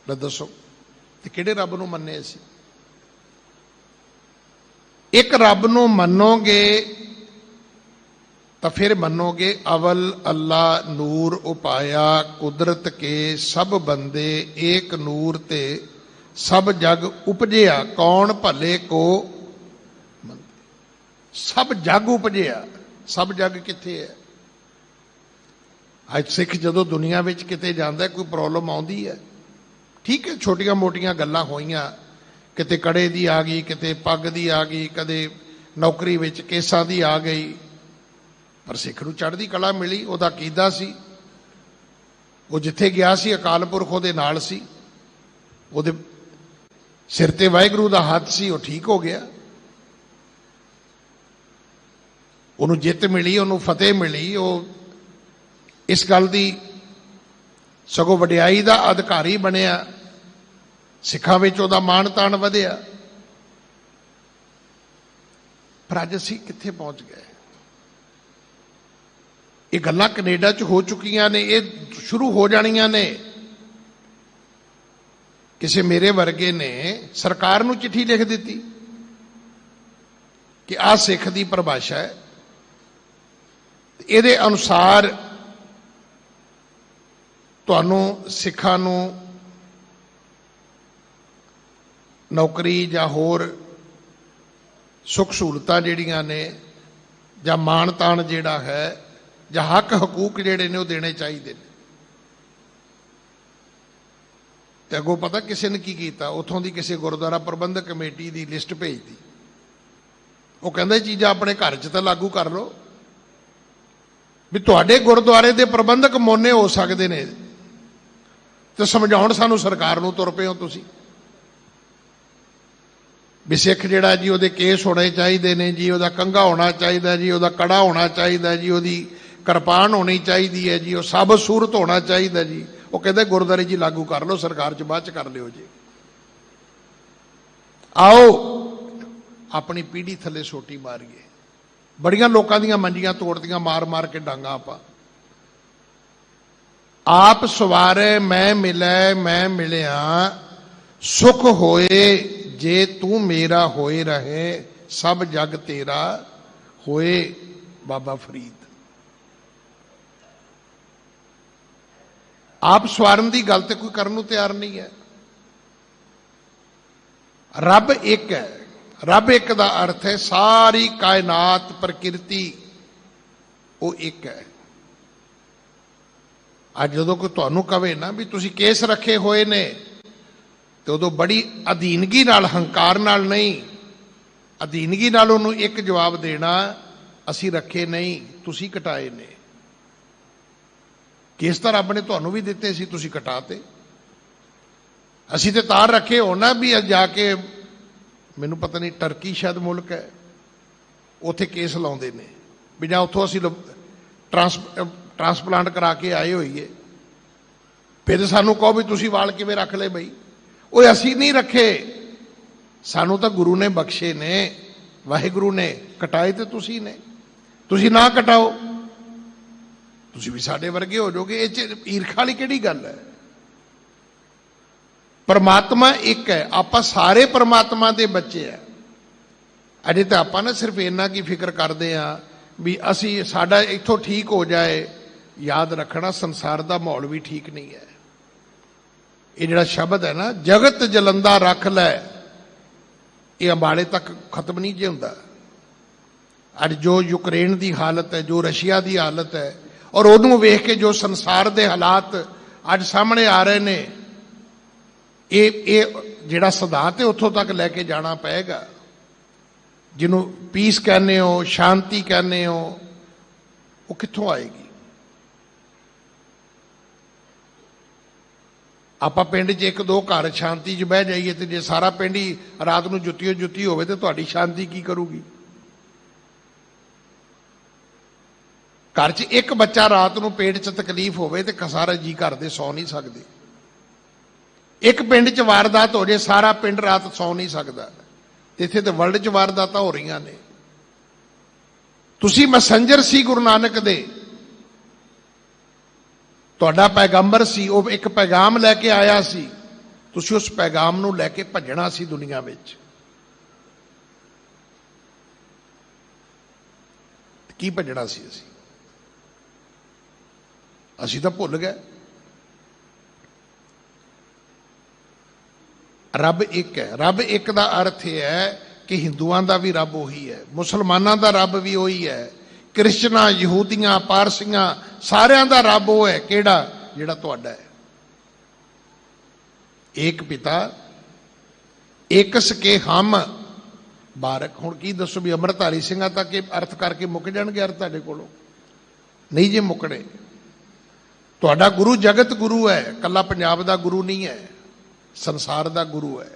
ਲੈ ਦੱਸੋ, ਤੇ ਕਿਹੜੇ ਰੱਬ ਨੂੰ ਮੰਨੇ ਅਸੀਂ? ਇੱਕ ਰੱਬ ਨੂੰ ਮੰਨੋਗੇ ਤਾਂ ਫਿਰ ਮੰਨੋਗੇ ਅਵਲ ਅੱਲਾ ਨੂਰ ਉਪਾਇਆ ਕੁਦਰਤ ਕੇ ਸਭ ਬੰਦੇ ਏਕ ਨੂਰ ਤੇ ਸਭ ਜਗ ਉਪਜਿਆ ਕੌਣ ਭਲੇ ਕੋ ਸਭ ਜਗ ਉਪਜਿਆ। ਸਭ ਜਗ ਕਿੱਥੇ ਹੈ? ਅੱਜ ਸਿੱਖ ਜਦੋਂ ਦੁਨੀਆ ਵਿੱਚ ਕਿਤੇ ਜਾਂਦਾ ਕੋਈ ਪ੍ਰੋਬਲਮ ਆਉਂਦੀ ਹੈ, ਠੀਕ ਹੈ, ਛੋਟੀਆਂ ਮੋਟੀਆਂ ਗੱਲਾਂ ਹੋਈਆਂ, ਕਿਤੇ ਕੜੇ ਦੀ ਆ ਗਈ, ਕਿਤੇ ਪੱਗ ਦੀ ਆ ਗਈ, ਕਦੇ ਨੌਕਰੀ ਵਿੱਚ ਕੇਸਾਂ ਦੀ ਆ ਗਈ, ਪਰ ਸਿੱਖ ਨੂੰ ਚੜ੍ਹਦੀ ਕਲਾ ਮਿਲੀ। ਉਹਦਾ ਅਕੀਦਾ ਸੀ, ਉਹ ਜਿੱਥੇ ਗਿਆ ਸੀ ਅਕਾਲ ਪੁਰਖ ਉਹਦੇ ਨਾਲ ਸੀ, ਉਹਦੇ ਸਿਰ ਤੇ ਵਾਹਿਗੁਰੂ ਦਾ ਹੱਥ ਸੀ, ਉਹ ਠੀਕ ਹੋ ਗਿਆ। ਉਹਨੂੰ ਜਿੱਤ ਮਿਲੀ, ਉਹਨੂੰ ਫਤਿਹ ਮਿਲੀ। ਉਹ ਇਸ ਗੱਲ ਦੀ ਸਗੋਂ ਵਡਿਆਈ ਦਾ ਅਧਿਕਾਰੀ ਬਣਿਆ, ਸਿੱਖਾਂ ਵਿੱਚ ਉਹਦਾ ਮਾਣ ਤਾਣ ਵਧਿਆ। ਪਰ ਅੱਜ ਅਸੀਂ ਕਿੱਥੇ ਪਹੁੰਚ ਗਏ? ਇਹ ਗੱਲਾਂ ਕੈਨੇਡਾ 'ਚ ਹੋ ਚੁੱਕੀਆਂ ਨੇ, ਇਹ ਸ਼ੁਰੂ ਹੋ ਜਾਣੀਆਂ ਨੇ। ਕਿਸੇ ਮੇਰੇ ਵਰਗੇ ਨੇ ਸਰਕਾਰ ਨੂੰ ਚਿੱਠੀ ਲਿਖ ਦਿੱਤੀ ਕਿ ਆਹ ਸਿੱਖ ਦੀ ਪਰਿਭਾਸ਼ਾ ਹੈ, ਇਹਦੇ ਅਨੁਸਾਰ ਤੁਹਾਨੂੰ ਸਿੱਖਾਂ ਨੂੰ ਨੌਕਰੀ ਜਾਂ ਹੋਰ ਸੁੱਖ ਸਹੂਲਤਾਂ ਜਿਹੜੀਆਂ ਨੇ ਜਾਂ ਮਾਣ ਤਾਣ ਜਿਹੜਾ ਹੈ ਜਾਂ ਹੱਕ ਹਕੂਕ ਜਿਹੜੇ ਨੇ ਉਹ ਦੇਣੇ ਚਾਹੀਦੇ ਨੇ। ਤੇ ਅੱਗੋਂ ਪਤਾ ਕਿਸੇ ਨੇ ਕੀ ਕੀਤਾ? ਉੱਥੋਂ ਦੀ ਕਿਸੇ ਗੁਰਦੁਆਰਾ ਪ੍ਰਬੰਧਕ ਕਮੇਟੀ ਦੀ ਲਿਸਟ ਭੇਜਦੀ। ਉਹ ਕਹਿੰਦਾ ਚੀਜ਼ਾਂ ਆਪਣੇ ਘਰ 'ਚ ਤਾਂ ਲਾਗੂ ਕਰ ਲਓ ਵੀ ਤੁਹਾਡੇ ਗੁਰਦੁਆਰੇ ਦੇ ਪ੍ਰਬੰਧਕ ਮੋਨੇ ਹੋ ਸਕਦੇ ਨੇ ਤੇ ਸਮਝਾਉਣ ਸਾਨੂੰ ਸਰਕਾਰ ਨੂੰ ਤੁਰ ਪਏ ਹੋ ਤੁਸੀਂ ਵੀ ਸਿੱਖ ਜਿਹੜਾ ਜੀ ਉਹਦੇ ਕੇਸ ਹੋਣੇ ਚਾਹੀਦੇ ਨੇ ਜੀ, ਉਹਦਾ ਕੰਘਾ ਹੋਣਾ ਚਾਹੀਦਾ ਜੀ, ਉਹਦਾ ਕੜਾ ਹੋਣਾ ਚਾਹੀਦਾ ਜੀ, ਉਹਦੀ ਕਿਰਪਾਨ ਹੋਣੀ ਚਾਹੀਦੀ ਹੈ ਜੀ, ਉਹ ਸਾਬਤ ਸੂਰਤ ਹੋਣਾ ਚਾਹੀਦਾ ਜੀ। ਉਹ ਕਹਿੰਦੇ ਗੁਰਦੁਆਰੇ ਜੀ ਲਾਗੂ ਕਰ ਲਓ, ਸਰਕਾਰ 'ਚ ਬਾਅਦ 'ਚ ਕਰ ਲਿਓ ਜੀ। ਆਓ ਆਪਣੀ ਪੀੜ੍ਹੀ ਥੱਲੇ ਸੋਟੀ ਮਾਰੀਏ। ਬੜੀਆਂ ਲੋਕਾਂ ਦੀਆਂ ਮੰਜੀਆਂ ਤੋੜਦੀਆਂ ਮਾਰ ਮਾਰ ਕੇ ਡਾਂਗਾ ਆਪਾਂ। ਆਪ ਸਵਾਰੇ ਮੈਂ ਮਿਲੈ ਮੈਂ ਮਿਲਿਆ ਸੁਖ ਹੋਏ ਜੇ ਤੂੰ ਮੇਰਾ ਹੋਏ ਰਹੇ ਸਭ ਜਗ ਤੇਰਾ ਹੋਏ। ਬਾਬਾ ਫਰੀਦ। ਆਪ ਸਵਾਰਨ ਦੀ ਗੱਲ ਤੇ ਕੋਈ ਕਰਨ ਨੂੰ ਤਿਆਰ ਨਹੀਂ ਹੈ। ਰੱਬ ਇੱਕ ਹੈ। ਰੱਬ ਇੱਕ ਦਾ ਅਰਥ ਹੈ ਸਾਰੀ ਕਾਇਨਾਤ ਪ੍ਰਕਿਰਤੀ ਉਹ ਇੱਕ ਹੈ। ਅੱਜ ਜਦੋਂ ਕੋਈ ਤੁਹਾਨੂੰ ਕਵੇ ਨਾ ਵੀ ਤੁਸੀਂ ਕੇਸ ਰੱਖੇ ਹੋਏ ਨੇ ਤੇ ਉਦੋਂ ਬੜੀ ਅਧੀਨਗੀ ਨਾਲ, ਹੰਕਾਰ ਨਾਲ ਨਹੀਂ, ਅਧੀਨਗੀ ਨਾਲ ਉਹਨੂੰ ਇੱਕ ਜਵਾਬ ਦੇਣਾ, ਅਸੀਂ ਰੱਖੇ ਨਹੀਂ, ਤੁਸੀਂ ਕਟਾਏ ਨੇ। ਕੇਸ ਤਾਂ ਰੱਬ ਨੇ ਤੁਹਾਨੂੰ ਵੀ ਦਿੱਤੇ ਸੀ, ਤੁਸੀਂ ਕਟਾਤੇ। ਅਸੀਂ ਤੇ ਤਾਰ ਰੱਖੇ ਹੋਣਾ ਵੀ ਜਾ ਕੇ ਮੈਨੂੰ ਪਤਾ ਨਹੀਂ ਟਰਕੀ ਸ਼ਾਇਦ ਮੁਲਕ ਹੈ, ਉੱਥੇ ਕੇਸ ਲਾਉਂਦੇ ਨੇ ਵੀ ਜਾਂ ਉੱਥੋਂ ਅਸੀਂ ਟ੍ਰਾਂਸਪਲਾਂਟ ਕਰਾ ਕੇ ਆਏ ਹੋਈਏ, ਫਿਰ ਸਾਨੂੰ ਕਹੋ ਵੀ ਤੁਸੀਂ ਵਾਲ ਕਿਵੇਂ ਰੱਖ ਲਏ ਬਈ। ਉਹ ਅਸੀਂ ਨਹੀਂ ਰੱਖੇ, ਸਾਨੂੰ ਤਾਂ ਗੁਰੂ ਨੇ ਬਖਸ਼ੇ ਨੇ, ਵਾਹਿਗੁਰੂ ਨੇ। ਕਟਾਏ ਤੇ ਤੁਸੀਂ ਨੇ, ਤੁਸੀਂ ਨਾ ਕਟਾਓ, ਤੁਸੀਂ ਵੀ ਸਾਡੇ ਵਰਗੇ ਹੋ ਜਾਓਗੇ। ਇਹ 'ਚ ਈਰਖਾ ਵਾਲੀ ਕਿਹੜੀ ਗੱਲ ਹੈ? ਪਰਮਾਤਮਾ ਇੱਕ ਹੈ, ਆਪਾਂ ਸਾਰੇ ਪਰਮਾਤਮਾ ਦੇ ਬੱਚੇ ਆ। ਅਜੇ ਤਾਂ ਆਪਾਂ ਨਾ ਸਿਰਫ ਇੰਨਾ ਕੀ ਫਿਕਰ ਕਰਦੇ ਆ ਵੀ ਅਸੀਂ ਸਾਡਾ ਇੱਥੋਂ ਠੀਕ ਹੋ ਜਾਏ। ਯਾਦ ਰੱਖਣਾ ਸੰਸਾਰ ਦਾ ਮਾਹੌਲ ਵੀ ਠੀਕ ਨਹੀਂ ਹੈ। ਇਹ ਜਿਹੜਾ ਸ਼ਬਦ ਹੈ ਨਾ, ਜਗਤ ਜਲੰਦਾ ਰੱਖ ਲੈ, ਇਹ ਅੰਬਾਲੇ ਤੱਕ ਖਤਮ ਨਹੀਂ ਜੇ ਹੁੰਦਾ। ਅੱਜ ਜੋ ਯੂਕਰੇਨ ਦੀ ਹਾਲਤ ਹੈ, ਜੋ ਰਸ਼ੀਆ ਦੀ ਹਾਲਤ ਹੈ, ਔਰ ਉਹਨੂੰ ਵੇਖ ਕੇ ਜੋ ਸੰਸਾਰ ਦੇ ਹਾਲਾਤ ਅੱਜ ਸਾਹਮਣੇ ਆ ਰਹੇ ਨੇ, ਇਹ ਜਿਹੜਾ ਸਿਧਾਂਤ ਹੈ ਉੱਥੋਂ ਤੱਕ ਲੈ ਕੇ ਜਾਣਾ ਪਏਗਾ। ਜਿਹਨੂੰ ਪੀਸ ਕਹਿੰਦੇ ਹੋ, ਸ਼ਾਂਤੀ ਕਹਿੰਦੇ ਹੋ, ਉਹ ਕਿੱਥੋਂ ਆਏਗੀ? ਆਪਾਂ ਪਿੰਡ 'ਚ ਇੱਕ ਦੋ ਘਰ ਸ਼ਾਂਤੀ 'ਚ ਬਹਿ ਜਾਈਏ ਤੇ ਜੇ ਸਾਰਾ ਪਿੰਡ ਹੀ ਰਾਤ ਨੂੰ ਜੁੱਤੀਓ ਜੁੱਤੀ ਹੋਵੇ ਤੇ ਤੁਹਾਡੀ ਸ਼ਾਂਤੀ ਕੀ ਕਰੂਗੀ? ਘਰ 'ਚ ਇੱਕ ਬੱਚਾ ਰਾਤ ਨੂੰ ਪੇਟ 'ਚ ਤਕਲੀਫ ਹੋਵੇ ਤੇ ਸਾਰਾ ਜੀ ਘਰ ਦੇ ਸੌ ਨਹੀਂ ਸਕਦੇ। ਇੱਕ ਪਿੰਡ 'ਚ ਵਾਰਦਾਤ ਹੋ ਜੇ, ਸਾਰਾ ਪਿੰਡ ਰਾਤ ਸੌ ਨਹੀਂ ਸਕਦਾ। ਇੱਥੇ ਤੇ ਵਰਲਡ 'ਚ ਵਾਰਦਾਤਾਂ ਹੋ ਰਹੀਆਂ ਨੇ। ਤੁਸੀਂ ਮੈਸੇਂਜਰ ਸੀ ਗੁਰੂ ਨਾਨਕ ਦੇ, ਤੁਹਾਡਾ ਪੈਗੰਬਰ ਸੀ, ਉਹ ਇੱਕ ਪੈਗਾਮ ਲੈ ਕੇ ਆਇਆ ਸੀ, ਤੁਸੀਂ ਉਸ ਪੈਗਾਮ ਨੂੰ ਲੈ ਕੇ ਭੱਜਣਾ ਸੀ ਦੁਨੀਆ ਵਿੱਚ। ਕੀ ਭੱਜਣਾ ਸੀ ਅਸੀਂ ਤਾਂ ਭੁੱਲ ਗਏ। ਰੱਬ ਇੱਕ ਹੈ। ਰੱਬ ਇੱਕ ਦਾ ਅਰਥ ਇਹ ਹੈ ਕਿ ਹਿੰਦੂਆਂ ਦਾ ਵੀ ਰੱਬ ਉਹੀ ਹੈ, ਮੁਸਲਮਾਨਾਂ ਦਾ ਰੱਬ ਵੀ ਉਹੀ ਹੈ, ਕ੍ਰਿਸਚਨਾਂ, ਯਹੂਦੀਆਂ, ਪਾਰਸੀਆਂ, ਸਾਰਿਆਂ ਦਾ ਰੱਬ ਉਹ ਹੈ। ਕਿਹੜਾ? ਜਿਹੜਾ ਤੁਹਾਡਾ ਹੈ। ਏਕ ਪਿਤਾ ਏਕ ਸਕੇ ਹਮ ਬਾਰਕ। ਹੁਣ ਕੀ ਦੱਸੋ ਵੀ ਅੰਮ੍ਰਿਤਧਾਰੀ ਸਿੰਘਾਂ ਤੱਕ ਇਹ ਅਰਥ ਕਰਕੇ ਮੁੱਕ ਜਾਣਗੇ ਅਰਥ ਤੁਹਾਡੇ ਕੋਲੋਂ? ਨਹੀਂ ਜੇ ਮੁੱਕਣੇ। ਤੁਹਾਡਾ ਗੁਰੂ ਜਗਤ ਗੁਰੂ ਹੈ, ਕੱਲਾ ਪੰਜਾਬ ਦਾ ਗੁਰੂ ਨਹੀਂ ਹੈ, ਸੰਸਾਰ ਦਾ ਗੁਰੂ ਹੈ।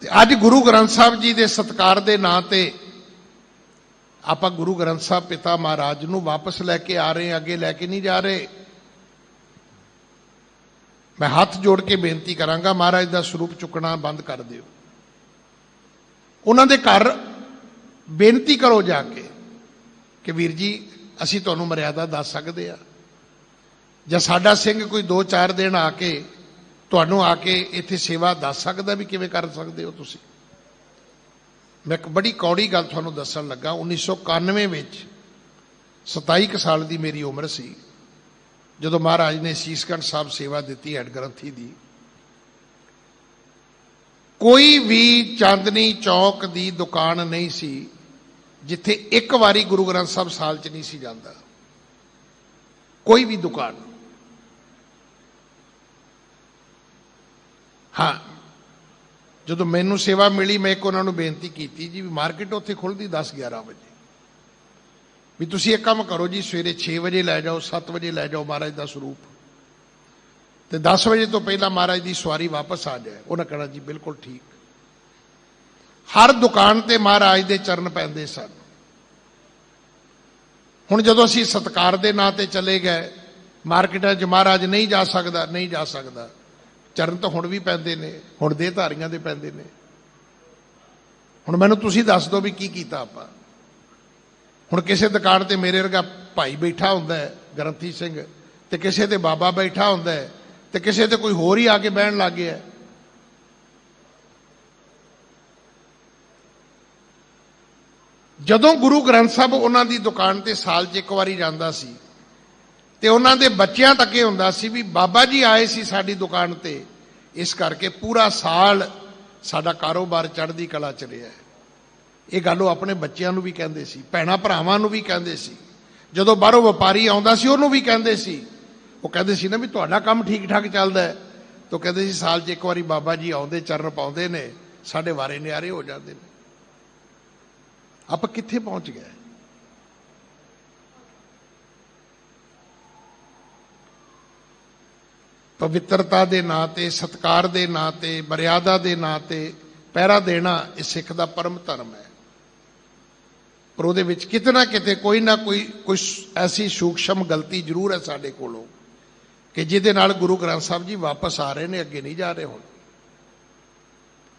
ਤੇ ਅੱਜ ਗੁਰੂ ਗ੍ਰੰਥ ਸਾਹਿਬ ਜੀ ਦੇ ਸਤਿਕਾਰ ਦੇ ਨਾਂ ਤੇ ਆਪਾਂ ਗੁਰੂ ਗ੍ਰੰਥ ਸਾਹਿਬ ਪਿਤਾ ਮਹਾਰਾਜ ਨੂੰ ਵਾਪਸ ਲੈ ਕੇ ਆ ਰਹੇ, ਅੱਗੇ ਲੈ ਕੇ ਨਹੀਂ ਜਾ ਰਹੇ। ਮੈਂ ਹੱਥ ਜੋੜ ਕੇ ਬੇਨਤੀ ਕਰਾਂਗਾ, ਮਹਾਰਾਜ ਦਾ ਸਰੂਪ ਚੁੱਕਣਾ ਬੰਦ ਕਰ ਦਿਓ। ਉਹਨਾਂ ਦੇ ਘਰ ਬੇਨਤੀ ਕਰੋ ਜਾ ਕੇ ਕਿ ਵੀਰ ਜੀ ਅਸੀਂ ਤੁਹਾਨੂੰ ਮਰਿਆਦਾ ਦੱਸ ਸਕਦੇ ਆ, ਜਾਂ ਸਾਡਾ ਸਿੰਘ ਕੋਈ 2-4 ਦਿਨ ਆ ਕੇ ਤੁਹਾਨੂੰ ਆ ਕੇ ਇੱਥੇ ਸੇਵਾ ਦੱਸ ਸਕਦਾ ਵੀ ਕਿਵੇਂ ਕਰ ਸਕਦੇ ਹੋ ਤੁਸੀਂ। ਮੈਂ ਇੱਕ ਬੜੀ ਕੌੜੀ ਗੱਲ ਤੁਹਾਨੂੰ ਦੱਸਣ ਲੱਗਾ। 1991 ਵਿੱਚ 27 ਸਾਲ ਦੀ ਮੇਰੀ ਉਮਰ ਸੀ ਜਦੋਂ ਮਹਾਰਾਜ ਨੇ ਸੀਸਗੰਜ ਸਾਹਿਬ ਸੇਵਾ ਦਿੱਤੀ ਹੈਡ ਗ੍ਰੰਥੀ ਦੀ। ਕੋਈ ਵੀ ਚਾਂਦਨੀ ਚੌਕ ਦੀ ਦੁਕਾਨ ਨਹੀਂ ਸੀ ਜਿੱਥੇ ਇੱਕ ਵਾਰੀ ਗੁਰੂ ਗ੍ਰੰਥ ਸਾਹਿਬ ਸਾਲ 'ਚ ਨਹੀਂ ਸੀ ਜਾਂਦਾ। ਕੋਈ ਵੀ ਦੁਕਾਨ। ਹਾਂ, ਜਦੋਂ ਮੈਨੂੰ ਸੇਵਾ ਮਿਲੀ ਮੈਂ ਇੱਕ ਉਹਨਾਂ ਨੂੰ ਬੇਨਤੀ ਕੀਤੀ ਜੀ ਵੀ ਮਾਰਕੀਟ ਉੱਥੇ ਖੁੱਲ੍ਹਦੀ 10-11 ਵਜੇ, ਵੀ ਤੁਸੀਂ ਇੱਕ ਕੰਮ ਕਰੋ ਜੀ, ਸਵੇਰੇ 6 ਵਜੇ ਲੈ ਜਾਓ, 7 ਵਜੇ ਲੈ ਜਾਓ ਮਹਾਰਾਜ ਦਾ ਸਰੂਪ, ਤੇ 10 ਵਜੇ ਤੋਂ ਪਹਿਲਾਂ ਮਹਾਰਾਜ ਦੀ ਸਵਾਰੀ ਵਾਪਸ ਆ ਜਾਏ। ਉਹਨਾਂ ਕਹਿਣਾ ਜੀ ਬਿਲਕੁਲ ਠੀਕ। ਹਰ ਦੁਕਾਨ ਤੇ ਮਹਾਰਾਜ ਦੇ ਚਰਨ ਪੈਂਦੇ ਸਨ। ਹੁਣ ਜਦੋਂ ਅਸੀਂ ਸਤਿਕਾਰ ਦੇ ਨਾਂ ਤੇ ਚਲੇ ਗਏ ਮਾਰਕੀਟਾਂ 'ਚ, ਮਹਾਰਾਜ ਨਹੀਂ ਜਾ ਸਕਦਾ, ਨਹੀਂ ਜਾ ਸਕਦਾ। ਚਰਨ ਤਾਂ ਹੁਣ ਵੀ ਪੈਂਦੇ ਨੇ, ਹੁਣ ਦੇ ਧਾਰੀਆਂ ਦੇ ਪੈਂਦੇ ਨੇ। ਹੁਣ ਮੈਨੂੰ ਤੁਸੀਂ ਦੱਸ ਦਿਓ ਵੀ ਕੀ ਕੀਤਾ ਆਪਾਂ। ਹੁਣ ਕਿਸੇ ਦੁਕਾਨ ਤੇ ਮੇਰੇ ਵਰਗਾ ਭਾਈ ਬੈਠਾ ਹੁੰਦਾ ਹੈ ਗ੍ਰੰਥੀ ਸਿੰਘ, ਤੇ ਕਿਸੇ ਤੇ ਬਾਬਾ ਬੈਠਾ ਹੁੰਦਾ ਹੈ, ਤੇ ਕਿਸੇ ਤੇ ਕੋਈ ਹੋਰ ਹੀ ਆ ਕੇ ਬਹਿਣ ਲੱਗ ਗਿਆ। ਜਦੋਂ ਗੁਰੂ ਗ੍ਰੰਥ ਸਾਹਿਬ ਉਹਨਾਂ ਦੀ ਦੁਕਾਨ ਤੇ ਸਾਲ 'ਚ ਇੱਕ ਵਾਰੀ ਜਾਂਦਾ ਸੀ ਤੇ ਉਹਨਾਂ ਦੇ ਬੱਚਿਆਂ ਤੱਕ ਇਹ ਹੁੰਦਾ ਸੀ ਵੀ ਬਾਬਾ ਜੀ ਆਏ ਸੀ ਸਾਡੀ ਦੁਕਾਨ ਤੇ, ਇਸ ਕਰਕੇ ਪੂਰਾ ਸਾਲ ਸਾਡਾ ਕਾਰੋਬਾਰ ਚੜ੍ਹਦੀ ਕਲਾ 'ਚ ਰਿਹਾ ਹੈ। ਇਹ ਗੱਲ ਉਹ ਆਪਣੇ ਬੱਚਿਆਂ ਨੂੰ ਵੀ ਕਹਿੰਦੇ ਸੀ, ਭੈਣਾਂ ਭਰਾਵਾਂ ਨੂੰ ਵੀ ਕਹਿੰਦੇ ਸੀ। ਜਦੋਂ ਬਾਹਰੋਂ ਵਪਾਰੀ ਆਉਂਦਾ ਸੀ ਉਹਨੂੰ ਵੀ ਕਹਿੰਦੇ ਸੀ। ਉਹ ਕਹਿੰਦੇ ਸੀ ਨਾ ਵੀ ਤੁਹਾਡਾ ਕੰਮ ਠੀਕ ਠਾਕ ਚੱਲਦਾ ਹੈ, ਤਾਂ ਕਹਿੰਦੇ ਸੀ ਸਾਲ 'ਚ ਇੱਕ ਵਾਰੀ ਬਾਬਾ ਜੀ ਆਉਂਦੇ, ਚਰਨ ਪਾਉਂਦੇ ਨੇ, ਸਾਡੇ ਵਾਰੇ ਨਿਆਰੇ ਹੋ ਜਾਂਦੇ ਨੇ। ਆਪਾਂ ਕਿੱਥੇ ਪਹੁੰਚ ਗਏ? ਪਵਿੱਤਰਤਾ ਦੇ ਨਾਂ ਤੇ, ਸਤਿਕਾਰ ਦੇ ਨਾਂ ਤੇ, ਮਰਿਆਦਾ ਦੇ ਨਾਂ ਤੇ ਪਹਿਰਾ ਦੇਣਾ ਇਹ ਸਿੱਖ ਦਾ ਪਰਮ ਧਰਮ ਹੈ। ਪਰ ਉਹਦੇ ਵਿੱਚ ਕਿਤੇ ਨਾ ਕਿਤੇ ਕੋਈ ਨਾ ਕੋਈ ਐਸੀ ਸੂਖਸ਼ਮ ਗਲਤੀ ਜ਼ਰੂਰ ਹੈ ਸਾਡੇ ਕੋਲੋਂ ਕਿ ਜਿਹਦੇ ਨਾਲ ਗੁਰੂ ਗ੍ਰੰਥ ਸਾਹਿਬ ਜੀ ਵਾਪਸ ਆ ਰਹੇ ਨੇ, ਅੱਗੇ ਨਹੀਂ ਜਾ ਰਹੇ। ਹੁਣ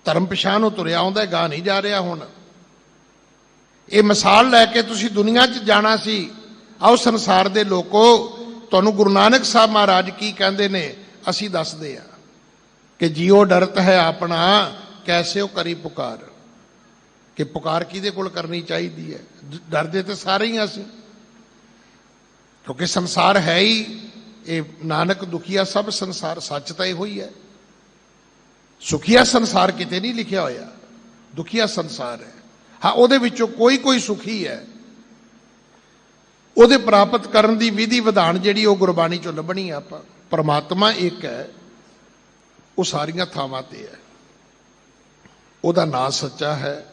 ਧਰਮ ਪਛਾਣ ਨੂੰ ਤੁਰਿਆ ਆਉਂਦਾ, ਗਾਂ ਨਹੀਂ ਜਾ ਰਿਹਾ। ਹੁਣ ਇਹ ਮਿਸਾਲ ਲੈ ਕੇ ਤੁਸੀਂ ਦੁਨੀਆ 'ਚ ਜਾਣਾ ਸੀ। ਆਓ ਸੰਸਾਰ ਦੇ ਲੋਕੋ, ਤੁਹਾਨੂੰ ਗੁਰੂ ਨਾਨਕ ਸਾਹਿਬ ਮਹਾਰਾਜ ਕੀ ਕਹਿੰਦੇ ਨੇ ਅਸੀਂ ਦੱਸਦੇ ਆ ਕਿ ਜੀਓ ਡਰਤ ਹੈ ਆਪਣਾ ਕੈਸੇ ਉਹ ਕਰੀ ਪੁਕਾਰ। ਕਿ ਪੁਕਾਰ ਕਿਹਦੇ ਕੋਲ ਕਰਨੀ ਚਾਹੀਦੀ ਹੈ? ਡਰਦੇ ਤੇ ਸਾਰੇ ਹੀ ਅਸੀਂ, ਕਿਉਂਕਿ ਸੰਸਾਰ ਹੈ ਹੀ ਇਹ ਨਾਨਕ ਦੁਖੀਆ ਸਭ ਸੰਸਾਰ। ਸੱਚ ਤਾਂ ਇਹੋ ਹੀ ਹੈ। ਸੁਖੀਆ ਸੰਸਾਰ ਕਿਤੇ ਨਹੀਂ ਲਿਖਿਆ ਹੋਇਆ, ਦੁਖੀਆ ਸੰਸਾਰ ਹੈ। ਹਾਂ, ਉਹਦੇ ਵਿੱਚੋਂ ਕੋਈ ਸੁਖੀ ਹੈ। ਉਹਦੇ ਪ੍ਰਾਪਤ ਕਰਨ ਦੀ ਵਿਧੀ ਵਿਧਾਨ ਜਿਹੜੀ ਉਹ ਗੁਰਬਾਣੀ ਚੋਂ ਲੱਭਣੀ ਆ ਆਪਾਂ। ਪਰਮਾਤਮਾ ਇੱਕ ਹੈ, ਉਹ ਸਾਰੀਆਂ ਥਾਵਾਂ ਤੇ ਹੈ, ਉਹਦਾ ਨਾਂ ਸੱਚਾ ਹੈ,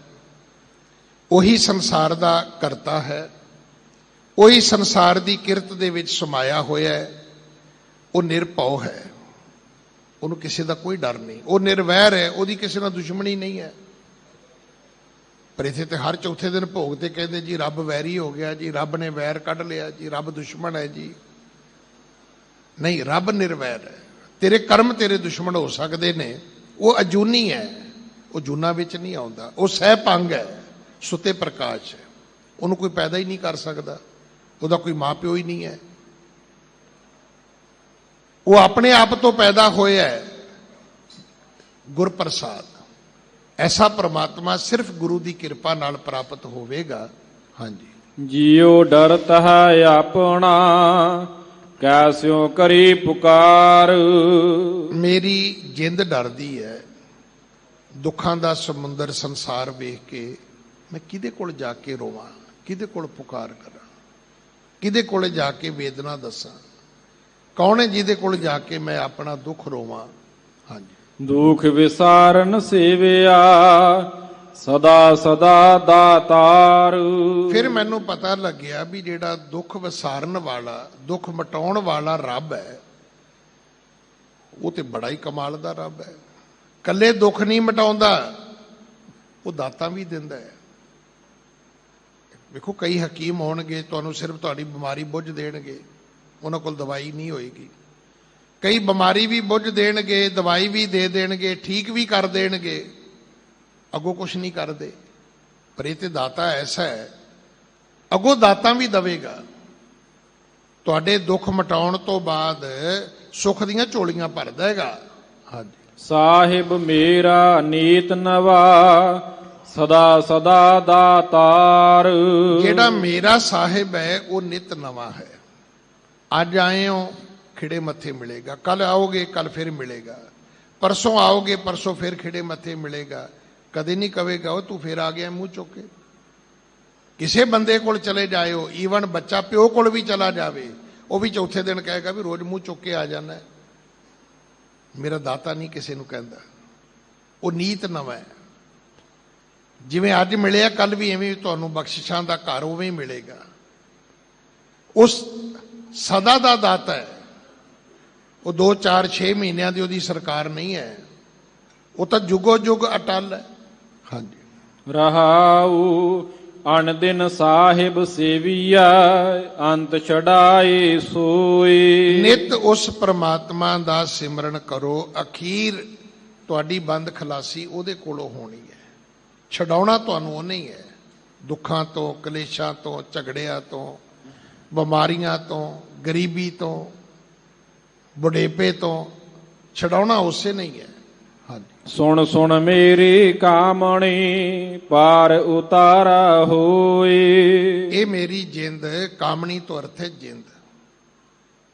ਉਹੀ ਸੰਸਾਰ ਦਾ ਕਰਤਾ ਹੈ, ਉਹੀ ਸੰਸਾਰ ਦੀ ਕਿਰਤ ਦੇ ਵਿੱਚ ਸਮਾਇਆ ਹੋਇਆ ਹੈ। ਉਹ ਨਿਰਭਉ ਹੈ, ਉਹਨੂੰ ਕਿਸੇ ਦਾ ਕੋਈ ਡਰ ਨਹੀਂ। ਉਹ ਨਿਰਵੈਰ ਹੈ, ਉਹਦੀ ਕਿਸੇ ਨਾਲ ਦੁਸ਼ਮਣੀ ਨਹੀਂ ਹੈ। ਪਰ ਇੱਥੇ ਤੇ ਹਰ ਚੌਥੇ ਦਿਨ ਭੋਗ ਤੇ ਕਹਿੰਦੇ ਜੀ ਰੱਬ ਵੈਰੀ ਹੋ ਗਿਆ ਜੀ, ਰੱਬ ਨੇ ਵੈਰ ਕੱਢ ਲਿਆ ਜੀ, ਰੱਬ ਦੁਸ਼ਮਣ ਹੈ ਜੀ। ਨਹੀਂ, ਰੱਬ ਨਿਰਵੈਰ ਹੈ। ਤੇਰੇ ਕਰਮ ਤੇਰੇ ਦੁਸ਼ਮਣ ਹੋ ਸਕਦੇ ਨੇ। ਉਹ ਅਜੂਨੀ ਹੈ, ਉਹ ਜੂਨਾ ਵਿੱਚ ਨਹੀਂ ਆਉਂਦਾ। ਉਹ ਸਹਿਭੰਗ ਹੈ, ਸੁੱਤੇ ਪ੍ਰਕਾਸ਼ ਹੈ। ਉਹਨੂੰ ਕੋਈ ਪੈਦਾ ਹੀ ਨਹੀਂ ਕਰ ਸਕਦਾ, ਉਹਦਾ ਕੋਈ ਮਾਂ ਪਿਓ ਹੀ ਨਹੀਂ ਹੈ। ਉਹ ਆਪਣੇ ਆਪ ਤੋਂ ਪੈਦਾ ਹੋਇਆ ਹੈ, ਗੁਰਪ੍ਰਸਾਦ। ਐਸਾ ਪ੍ਰਮਾਤਮਾ ਸਿਰਫ ਗੁਰੂ ਦੀ ਕਿਰਪਾ ਨਾਲ ਪ੍ਰਾਪਤ ਹੋਵੇਗਾ। ਹਾਂਜੀ। ਜਿਉ ਡਰਤ ਹੈ ਆਪਣਾ, ਕੈਸਿਓ ਕਰੀ ਪੁਕਾਰ। ਮੇਰੀ ਜਿੰਦ ਡਰਦੀ ਹੈ ਦੁੱਖਾਂ ਦਾ ਸਮੁੰਦਰ ਸੰਸਾਰ ਵੇਖ ਕੇ। ਮੈਂ ਕਿਹਦੇ ਕੋਲ ਜਾ ਕੇ ਰੋਵਾਂ, ਕਿਹਦੇ ਕੋਲ ਪੁਕਾਰ ਕਰਾਂ, ਕਿਹਦੇ ਕੋਲ ਜਾ ਕੇ ਵੇਦਨਾ ਦੱਸਾਂ? ਕੌਣ ਹੈ ਜਿਹਦੇ ਕੋਲ ਜਾ ਕੇ ਮੈਂ ਆਪਣਾ ਦੁੱਖ ਰੋਵਾਂ? ਹਾਂਜੀ। ਦੁਖ ਵਿਸਾਰਨ ਸੇਵਿਆ, ਸਦਾ ਸਦਾ ਦਾਤਾਰ। ਫਿਰ ਮੈਨੂੰ ਪਤਾ ਲੱਗਿਆ ਵੀ ਜਿਹੜਾ ਦੁੱਖ ਵਿਸਾਰਨ ਵਾਲਾ, ਦੁੱਖ ਮਿਟਾਉਣ ਵਾਲਾ ਰੱਬ ਹੈ, ਉਹ ਤੇ ਬੜਾ ਹੀ ਕਮਾਲ ਦਾ ਰੱਬ ਹੈ। ਕੱਲੇ ਦੁੱਖ ਨਹੀਂ ਮਿਟਾਉਂਦਾ, ਉਹ ਦਾਤਾਂ ਵੀ ਦਿੰਦਾ ਹੈ। ਵੇਖੋ, ਕਈ ਹਕੀਮ ਹੋਣਗੇ ਤੁਹਾਨੂੰ ਸਿਰਫ ਤੁਹਾਡੀ ਬਿਮਾਰੀ ਬੁੱਝ ਦੇਣਗੇ, ਉਹਨਾਂ ਕੋਲ ਦਵਾਈ ਨਹੀਂ ਹੋਏਗੀ। ਕਈ ਬਿਮਾਰੀ ਵੀ ਬੁੱਝ ਦੇਣਗੇ, ਦਵਾਈ ਵੀ ਦੇ ਦੇਣਗੇ, ਠੀਕ ਵੀ ਕਰ ਦੇਣਗੇ, ਅੱਗੋਂ ਕੁਛ ਨਹੀਂ ਕਰਦੇ। ਪਰ ਇਹ ਤੇ ਦਾਤਾ ਐਸਾ ਹੈ, ਅੱਗੋਂ ਦਾਤਾਂ ਵੀ ਦਵੇਗਾ। ਤੁਹਾਡੇ ਦੁੱਖ ਮਿਟਾਉਣ ਤੋਂ ਬਾਅਦ ਸੁੱਖ ਦੀਆਂ ਝੋਲੀਆਂ ਭਰ ਦੇਗਾ। ਹਾਂਜੀ। ਸਾਹਿਬ ਮੇਰਾ ਨੀਤ ਨਵਾ, ਸਦਾ ਸਦਾ ਦਾਤਾਰ। ਜਿਹੜਾ ਮੇਰਾ ਸਾਹਿਬ ਹੈ ਉਹ ਨਿਤ ਨਵਾਂ ਹੈ। ਅੱਜ ਆਏ ਹੋ, ਖਿੜੇ ਮੱਥੇ ਮਿਲੇਗਾ। ਕੱਲ ਆਓਗੇ, ਕੱਲ ਫਿਰ ਮਿਲੇਗਾ। ਪਰਸੋਂ ਆਓਗੇ, ਪਰਸੋਂ ਫਿਰ ਖਿੜੇ ਮੱਥੇ ਮਿਲੇਗਾ। ਕਦੇ ਨਹੀਂ ਕਵੇਗਾ ਉਹ ਤੂੰ ਫਿਰ ਆ ਗਿਆ ਮੂੰਹ ਚੁੱਕ ਕੇ। ਕਿਸੇ ਬੰਦੇ ਕੋਲ ਚਲੇ ਜਾਇਓ, ਈਵਨ ਬੱਚਾ ਪਿਓ ਕੋਲ ਵੀ ਚਲਾ ਜਾਵੇ, ਉਹ ਵੀ ਚੌਥੇ ਦਿਨ ਕਹੇਗਾ ਵੀ ਰੋਜ਼ ਮੂੰਹ ਚੁੱਕ ਕੇ ਆ ਜਾਂਦਾ। ਮੇਰਾ ਦਾਤਾ ਨਹੀਂ ਕਿਸੇ ਨੂੰ ਕਹਿੰਦਾ, ਉਹ ਨੀਤ ਨਵਾਂ ਹੈ। ਜਿਵੇਂ ਅੱਜ ਮਿਲਿਆ, ਕੱਲ ਵੀ ਐਵੇਂ ਤੁਹਾਨੂੰ ਬਖਸ਼ਿਸ਼ਾਂ ਦਾ ਘਰ ਉਵੇਂ ਹੀ ਮਿਲੇਗਾ। ਉਸ ਸਦਾ ਦਾ ਦਾਤਾ ਹੈ। ਉਹ 2 4 6 ਮਹੀਨਿਆਂ ਦੀ ਉਹਦੀ ਸਰਕਾਰ ਨਹੀਂ ਹੈ, ਉਹ ਤਾਂ ਜੁਗੋ ਜੁਗ ਅਟਲ ਹੈ। ਹਾਂਜੀ। ਰਹਾਉ ਅਨ ਦਿਨ ਸਾਹਿਬ ਸੇਵੀਆ, ਅੰਤ ਛਡਾਏ ਸੋਈ। ਨਿਤ ਉਸ ਪ੍ਰਮਾਤਮਾ ਦਾ ਸਿਮਰਨ ਕਰੋ, ਅਖੀਰ ਤੁਹਾਡੀ ਬੰਦ ਖਲਾਸੀ ਉਹਦੇ ਕੋਲੋਂ ਹੋਣੀ ਹੈ। ਛਡਾਉਣਾ ਤੁਹਾਨੂੰ ਉਹਨੇ ਹੀ ਹੈ, ਦੁੱਖਾਂ ਤੋਂ, ਕਲੇਸ਼ਾਂ ਤੋਂ, ਝਗੜਿਆਂ ਤੋਂ, ਬਿਮਾਰੀਆਂ ਤੋਂ, ਗਰੀਬੀ ਤੋਂ, ਬੁਢੇਪੇ ਤੋਂ ਛਡਾਉਣਾ ਉਸੇ ਨਹੀਂ ਹੈ। ਹਾਂਜੀ। ਸੁਣ ਸੁਣ ਮੇਰੀ ਕਾਮਣੀ, ਪਾਰ ਉਤਾਰਾ ਹੋਏ। ਇਹ ਮੇਰੀ ਜਿੰਦ, ਕਾਮਣੀ ਤੋਂ ਅਰਥ ਹੈ ਜਿੰਦ।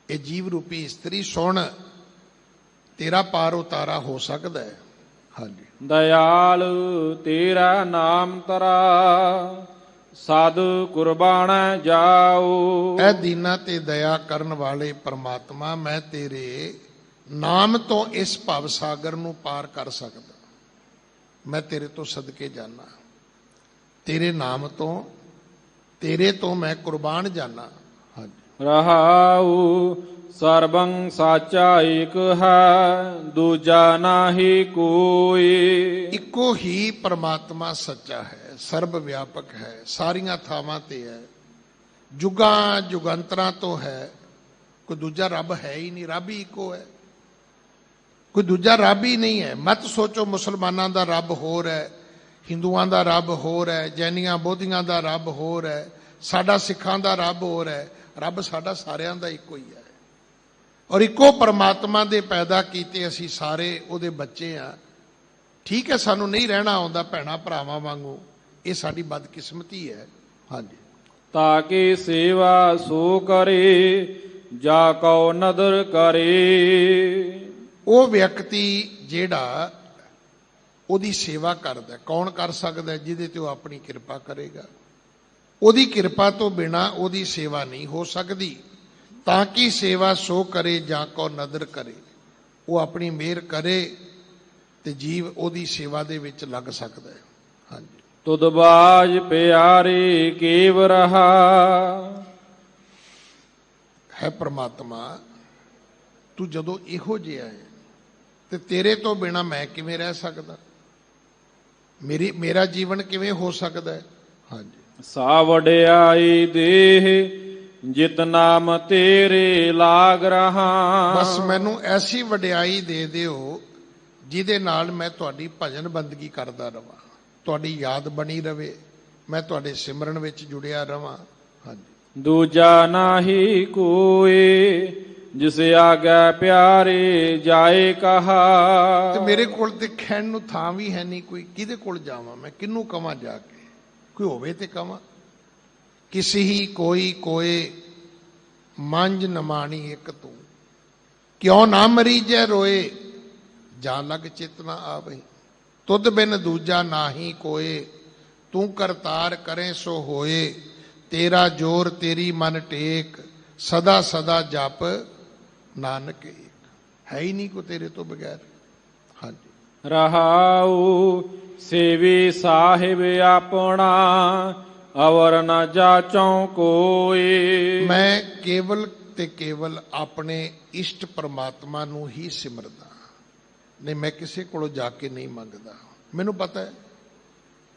ਇਹ ਜੀਵ ਰੂਪੀ ਇਸਤਰੀ, ਸੁਣ, ਤੇਰਾ ਪਾਰ ਉਤਾਰਾ ਹੋ ਸਕਦਾ ਹੈ। ਹਾਂਜੀ। ਦਇਆਲ ਤੇਰਾ ਨਾਮ ਤਰਾ, ਸਾਧ ਕੁਰਬਾਨ ਜਾਓ। ਐ ਦੀਨਾ ਤੇ ਦਇਆ ਕਰਨ ਵਾਲੇ ਪ੍ਰਮਾਤਮਾ, ਮੈਂ ਤੇਰੇ ਨਾਮ ਤੋਂ ਇਸ ਭਵ ਸਾਗਰ ਨੂੰ ਪਾਰ ਕਰ ਸਕਦਾ। ਮੈਂ ਤੇਰੇ ਤੋਂ ਸਦਕੇ ਜਾਣਾ, ਤੇਰੇ ਨਾਮ ਤੋਂ, ਤੇਰੇ ਤੋਂ ਮੈਂ ਕੁਰਬਾਨ ਜਾਣਾ। ਹਾਂਜੀ। ਰਹਾਉ ਸਰਬੰ ਸਾਚਾ ਏਕ ਹੈ, ਦੂਜਾ ਨਾਹੀ ਕੋਈ। ਇੱਕੋ ਹੀ ਪਰਮਾਤਮਾ ਸੱਚਾ ਹੈ, ਸਰਬ ਵਿਆਪਕ ਹੈ, ਸਾਰੀਆਂ ਥਾਵਾਂ ਤੇ ਹੈ, ਜੁਗਾਂ ਜੁਗੰਤਰਾਂ ਤੋਂ ਹੈ। ਕੋਈ ਦੂਜਾ ਰੱਬ ਹੈ ਹੀ ਨਹੀਂ, ਰੱਬ ਹੀ ਇੱਕੋ ਹੈ, ਕੋਈ ਦੂਜਾ ਰੱਬ ਹੀ ਨਹੀਂ ਹੈ। ਮਤ ਸੋਚੋ ਮੁਸਲਮਾਨਾਂ ਦਾ ਰੱਬ ਹੋਰ ਹੈ, ਹਿੰਦੂਆਂ ਦਾ ਰੱਬ ਹੋਰ ਹੈ, ਜੈਨੀਆਂ ਬੋਧੀਆਂ ਦਾ ਰੱਬ ਹੋਰ ਹੈ, ਸਾਡਾ ਸਿੱਖਾਂ ਦਾ ਰੱਬ ਹੋਰ ਹੈ। ਰੱਬ ਸਾਡਾ ਸਾਰਿਆਂ ਦਾ ਇੱਕੋ ਹੀ ਹੈ, ਔਰ ਇੱਕੋ ਪਰਮਾਤਮਾ ਦੇ ਪੈਦਾ ਕੀਤੇ ਅਸੀਂ ਸਾਰੇ ਉਹਦੇ ਬੱਚੇ ਆ। ਠੀਕ ਹੈ, ਸਾਨੂੰ ਨਹੀਂ ਰਹਿਣਾ ਆਉਂਦਾ ਭੈਣਾਂ ਭਰਾਵਾਂ ਵਾਂਗੂ, ਇਹ ਸਾਡੀ ਬਦਕਿਸਮਤੀ ਹੈ। ਹਾਂਜੀ। ਤਾਕੇ ਸੇਵਾ ਸੋ ਕਰੇ, ਜਾ ਕਉ ਨਦਰ ਕਰੇ। ਉਹ ਵਿਅਕਤੀ ਜਿਹੜਾ ਉਹਦੀ ਸੇਵਾ ਕਰਦਾ, ਕੌਣ ਕਰ ਸਕਦਾ? ਜਿਹਦੇ ਤੇ ਉਹ ਆਪਣੀ ਕਿਰਪਾ ਕਰੇਗਾ। ਉਹਦੀ ਕਿਰਪਾ ਤੋਂ ਬਿਨਾ ਉਹਦੀ ਸੇਵਾ ਨਹੀਂ ਹੋ ਸਕਦੀ। ਤਾਂ ਕਿ ਸੇਵਾ ਸੋ ਕਰੇ ਜਾਂ ਕੋ ਨਦਰ ਕਰੇ, ਉਹ ਆਪਣੀ ਮਿਹਰ ਕਰੇ ਤੇ ਜੀਵ ਉਹਦੀ ਸੇਵਾ ਦੇ ਵਿੱਚ ਲੱਗ ਸਕਦਾ ਹੈ। ਹਾਂਜੀ। ਤੁਧ ਬਾਜ ਪਿਆਰੇ ਕੇਵ ਰਹਾ। ਹੈ ਪ੍ਰਮਾਤਮਾ, ਤੂੰ ਜਦੋਂ ਇਹੋ ਜਿਹਾ ਹੈ ਤੇ ਤੇਰੇ ਤੋਂ ਬਿਨਾ ਮੈਂ ਕਿਵੇਂ ਰਹਿ ਸਕਦਾ? ਮੇਰਾ ਜੀਵਨ ਕਿਵੇਂ ਹੋ ਸਕਦਾ ਹੈ? ਹਾਂਜੀ। ਸਾ ਵਡਿਆਈ ਦੇਹ, ਜਿਤ ਨਾਮ ਤੇਰੇ ਲਾਗ ਰਹਾ। ਬਸ ਮੈਨੂੰ ਐਸੀ ਵਡਿਆਈ ਦੇ ਦਿਓ ਜਿਹਦੇ ਨਾਲ ਮੈਂ ਤੁਹਾਡੀ ਭਜਨ ਬੰਦਗੀ ਕਰਦਾ ਰਵਾਂ, ਤੁਹਾਡੀ ਯਾਦ ਬਣੀ ਰਵੇ, ਮੈਂ ਤੁਹਾਡੇ ਸਿਮਰਨ ਵਿੱਚ ਜੁੜਿਆ ਰਵਾਂ। ਹਾਂਜੀ। ਦੂਜਾ ਨਾਹੀ ਕੋਈ, ਜਿਸ ਆਗੈ ਪਿਆਰੇ ਜਾਏ ਕਹਾ। ਤੇ ਮੇਰੇ ਕੋਲ ਤੇ ਖੈਣ ਨੂੰ ਥਾਂ ਵੀ ਹੈ ਨਹੀਂ ਕੋਈ, ਕਿਹਦੇ ਕੋਲ ਜਾਵਾਂ ਮੈਂ, ਕਿਹਨੂੰ ਕਵਾਂ ਜਾ ਕੇ? ਕੋਈ ਹੋਵੇ ਤੇ ਕਵਾਂ। ਕਿਸੇ ਹੀ ਕੋਈ ਕੋਏ ਮੰਝ ਨਮਾਣੀ ਇੱਕ ਤੂੰ, ਕਿਉਂ ਨਾ ਮਰੀਜੈ ਰੋਏ ਜਾਂ ਲਗ ਚਿਤ ਨਾ ਆਵਈ। ਤੁਧ ਬਿਨ ਦੂਜਾ ਨਾਹੀ ਕੋਏ, ਤੂੰ ਕਰਤਾਰ ਕਰੇ ਸੋ ਹੋਏ। ਤੇਰਾ ਜੋਰ ਤੇਰੀ ਮਨ ਟੇਕ, ਸਦਾ ਸਦਾ ਜਪ ਨਾਨਕ ਏਕ। ਹੈ ਹੀ ਨਹੀਂ ਕੋ ਤੇਰੇ ਤੋਂ ਬਗੈਰ। ਹਾਂਜੀ। ਰਹਾਉ ਸੇਵੀ ਸਾਹਿਬ ਆਪਣਾ, ਅਵਰ ਨ ਜਾਚਉ ਕੋਈ। ਮੈਂ ਕੇਵਲ ਤੇ ਕੇਵਲ ਆਪਣੇ ਇਸ਼ਟ ਪਰਮਾਤਮਾ ਨੂੰ ਹੀ ਸਿਮਰਦਾ, ਨਹੀਂ ਮੈਂ ਕਿਸੇ ਕੋਲੋਂ ਜਾ ਕੇ ਨਹੀਂ ਮੰਗਦਾ। ਮੈਨੂੰ ਪਤਾ ਹੈ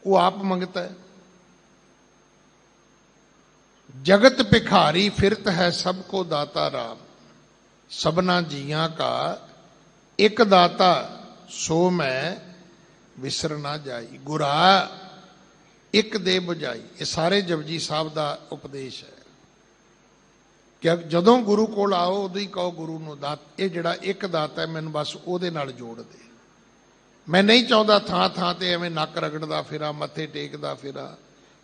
ਉਹ ਆਪ ਮੰਗਤਾ ਹੈ। ਜਗਤ ਭਿਖਾਰੀ ਫਿਰਤ ਹੈ ਸਭ ਕੋ ਦਾਤਾ ਰਾਮ, ਸਭਨਾ ਜੀਆਂ ਕਾ ਇੱਕ ਦਾਤਾ ਸੋ ਮੈਂ ਵਿਸਰ ਨਾ ਜਾਈ। ਗੁਰਾ ਇੱਕ ਦੇ ਬੁਝਾਈ, ਇਹ ਸਾਰੇ ਜਪਜੀ ਸਾਹਿਬ ਦਾ ਉਪਦੇਸ਼ ਹੈ ਕਿ ਜਦੋਂ ਗੁਰੂ ਕੋਲ ਆਓ ਉਦੋਂ ਹੀ ਕਹੋ ਗੁਰੂ ਨੂੰ, ਦਾਤ ਇਹ ਜਿਹੜਾ ਇੱਕ ਦਾਤਾ ਹੈ ਮੈਨੂੰ ਬਸ ਉਹਦੇ ਨਾਲ ਜੋੜ ਦੇ। ਮੈਂ ਨਹੀਂ ਚਾਹੁੰਦਾ ਥਾਂ ਥਾਂ ਤੇ ਐਵੇਂ ਨੱਕ ਰਗੜਦਾ ਫਿਰਾਂ, ਮੱਥੇ ਟੇਕਦਾ ਫਿਰਾਂ,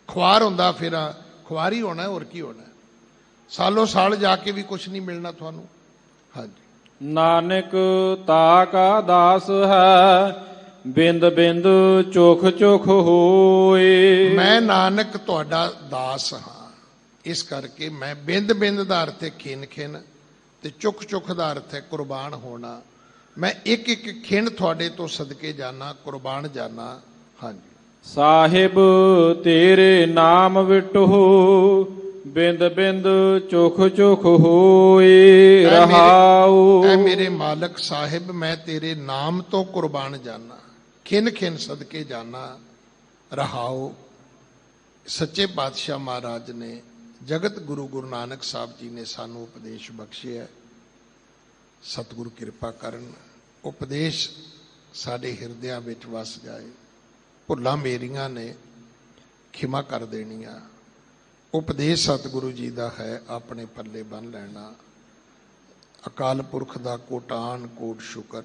ਖੁਆਰ ਹੁੰਦਾ ਫਿਰਾਂ। ਖੁਆਰ ਹੀ ਹੋਣਾ, ਹੋਰ ਕੀ ਹੋਣਾ? ਸਾਲੋ ਸਾਲ ਜਾ ਕੇ ਵੀ ਕੁਛ ਨਹੀਂ ਮਿਲਣਾ ਤੁਹਾਨੂੰ। ਹਾਂਜੀ। ਨਾਨਕ ਤਾ ਕਾ ਦਾਸ ਹੈ, ਬਿੰਦ ਬਿੰਦ ਚੋਖ ਚੋਖ ਹੋਏ। ਮੈਂ ਨਾਨਕ ਤੁਹਾਡਾ ਦਾਸ ਹਾਂ, ਇਸ ਕਰਕੇ ਮੈਂ ਬਿੰਦ ਬਿੰਦ ਦਾ ਅਰਥ ਹੈ ਖਿੰਨ ਖਿੰਨ, ਤੇ ਚੁੱਕ ਚੁੱਕ ਦਾ ਅਰਥ ਹੈ ਕੁਰਬਾਨ ਹੋਣਾ। ਮੈਂ ਇੱਕ ਇੱਕ ਖਿੰਨ ਤੁਹਾਡੇ ਤੋਂ ਸਦਕੇ ਜਾਣਾ, ਕੁਰਬਾਨ ਜਾਣਾ। ਹਾਂਜੀ। ਸਾਹਿਬ ਤੇਰੇ ਨਾਮ ਵਿਟੋ, ਬਿੰਦ ਬਿੰਦ ਚੋਖ ਚੋਖ ਹੋਏ। ਰਹਾਉ ਐ ਮੇਰੇ ਮਾਲਕ ਸਾਹਿਬ, ਮੈਂ ਤੇਰੇ ਨਾਮ ਤੋਂ ਕੁਰਬਾਨ ਜਾਣਾ, ਖਿੰਨ ਖਿੰਨ ਸਦਕੇ ਜਾਣਾ। ਰਹਾਉ ਸੱਚੇ ਪਾਤਸ਼ਾਹ ਮਹਾਰਾਜ ਨੇ, ਜਗਤ ਗੁਰੂ ਗੁਰੂ ਨਾਨਕ ਸਾਹਿਬ ਜੀ ਨੇ ਸਾਨੂੰ ਉਪਦੇਸ਼ ਬਖਸ਼ਿਆ। ਸਤਿਗੁਰੂ ਕਿਰਪਾ ਕਰਨ, ਉਪਦੇਸ਼ ਸਾਡੇ ਹਿਰਦਿਆਂ ਵਿੱਚ ਵਸ ਜਾਏ। ਭੁੱਲਾਂ ਮੇਰੀਆਂ ਨੇ, ਖਿਮਾ ਕਰ ਦੇਣੀਆਂ। ਉਪਦੇਸ਼ ਸਤਿਗੁਰੂ ਜੀ ਦਾ ਹੈ, ਆਪਣੇ ਪੱਲੇ ਬੰਨ ਲੈਣਾ। ਅਕਾਲ ਪੁਰਖ ਦਾ ਕੋਟਾਨ ਕੋਟ ਸ਼ੁਕਰ।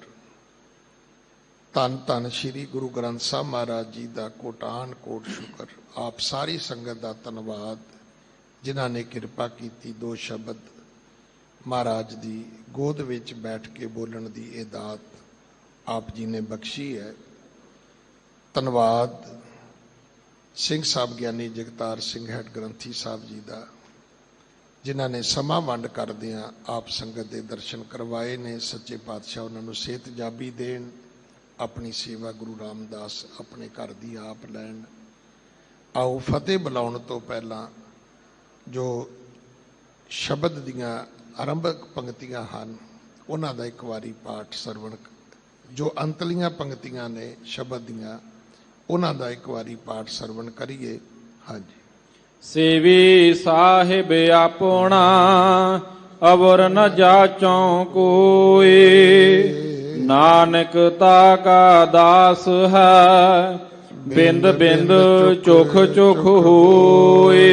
ਧੰਨ ਧੰਨ ਸ੍ਰੀ ਗੁਰੂ ਗ੍ਰੰਥ ਸਾਹਿਬ ਮਹਾਰਾਜ ਜੀ ਦਾ ਕੋਟਾਨ ਕੋਟ ਸ਼ੁਕਰ। ਆਪ ਸਾਰੀ ਸੰਗਤ ਦਾ ਧੰਨਵਾਦ ਜਿਨ੍ਹਾਂ ਨੇ ਕਿਰਪਾ ਕੀਤੀ। ਦੋ ਸ਼ਬਦ ਮਹਾਰਾਜ ਦੀ ਗੋਦ ਵਿੱਚ ਬੈਠ ਕੇ ਬੋਲਣ ਦੀ ਇਹ ਦਾਤ ਆਪ ਜੀ ਨੇ ਬਖਸ਼ੀ ਹੈ। ਧੰਨਵਾਦ ਸਿੰਘ ਸਾਹਿਬ ਗਿਆਨੀ ਜਗਤਾਰ ਸਿੰਘ ਹੈਡ ਗ੍ਰੰਥੀ ਸਾਹਿਬ ਜੀ ਦਾ, ਜਿਨ੍ਹਾਂ ਨੇ ਸਮਾਂ ਵੰਡ ਕਰਦਿਆਂ ਆਪ ਸੰਗਤ ਦੇ ਦਰਸ਼ਨ ਕਰਵਾਏ ਨੇ। ਸੱਚੇ ਪਾਤਸ਼ਾਹ ਉਹਨਾਂ ਨੂੰ ਸਿਹਤ ਜਾਬੀ ਦੇਣ। ਆਪਣੀ ਸੇਵਾ ਗੁਰੂ ਰਾਮਦਾਸ ਆਪਣੇ ਘਰ ਦੀ ਆਪ ਲੈਣ। ਆਓ ਫਤਿਹ ਬੁਲਾਉਣ ਤੋਂ ਪਹਿਲਾਂ ਜੋ ਸ਼ਬਦ ਦੀਆਂ ਆਰੰਭਕ ਪੰਕਤੀਆਂ ਹਨ ਉਹਨਾਂ ਦਾ ਇੱਕ ਵਾਰੀ ਪਾਠ ਸਰਵਣ, ਜੋ ਅੰਤਲੀਆਂ ਪੰਕਤੀਆਂ ਨੇ ਸ਼ਬਦ ਦੀਆਂ ਉਹਨਾਂ ਦਾ ਇੱਕ ਵਾਰੀ ਪਾਠ ਸਰਵਣ ਕਰੀਏ। ਹਾਂਜੀ। ਸੇਵੀ ਸਾਹਿਬ ਆਪਣਾ, ਅਵਰ ਨ ਜਾਚਉ ਕੋਈ। ਨਾਨਕ ਤਾ ਕਾ ਦਾਸ ਹੈ, ਬਿੰਦ ਬਿੰਦ ਚੋਖ ਚੋਖ ਹੋਏ।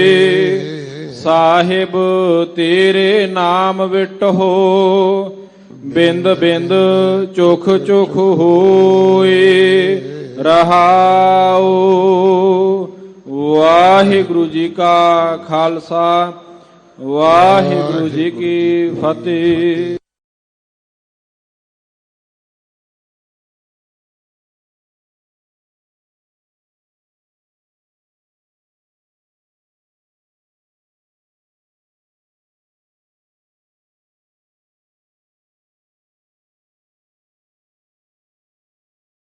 ਸਾਹਿਬ ਤੇਰੇ ਨਾਮ ਵਿਟੋ, ਬਿੰਦ ਬਿੰਦ ਚੋਖ ਚੋਖ ਹੋਏ। ਰਹਾਉ ਵਾਹਿਗੁਰੂ ਜੀ ਕਾ ਖਾਲਸਾ, ਵਾਹਿਗੁਰੂ ਜੀ ਕੀ ਫਤਿਹ।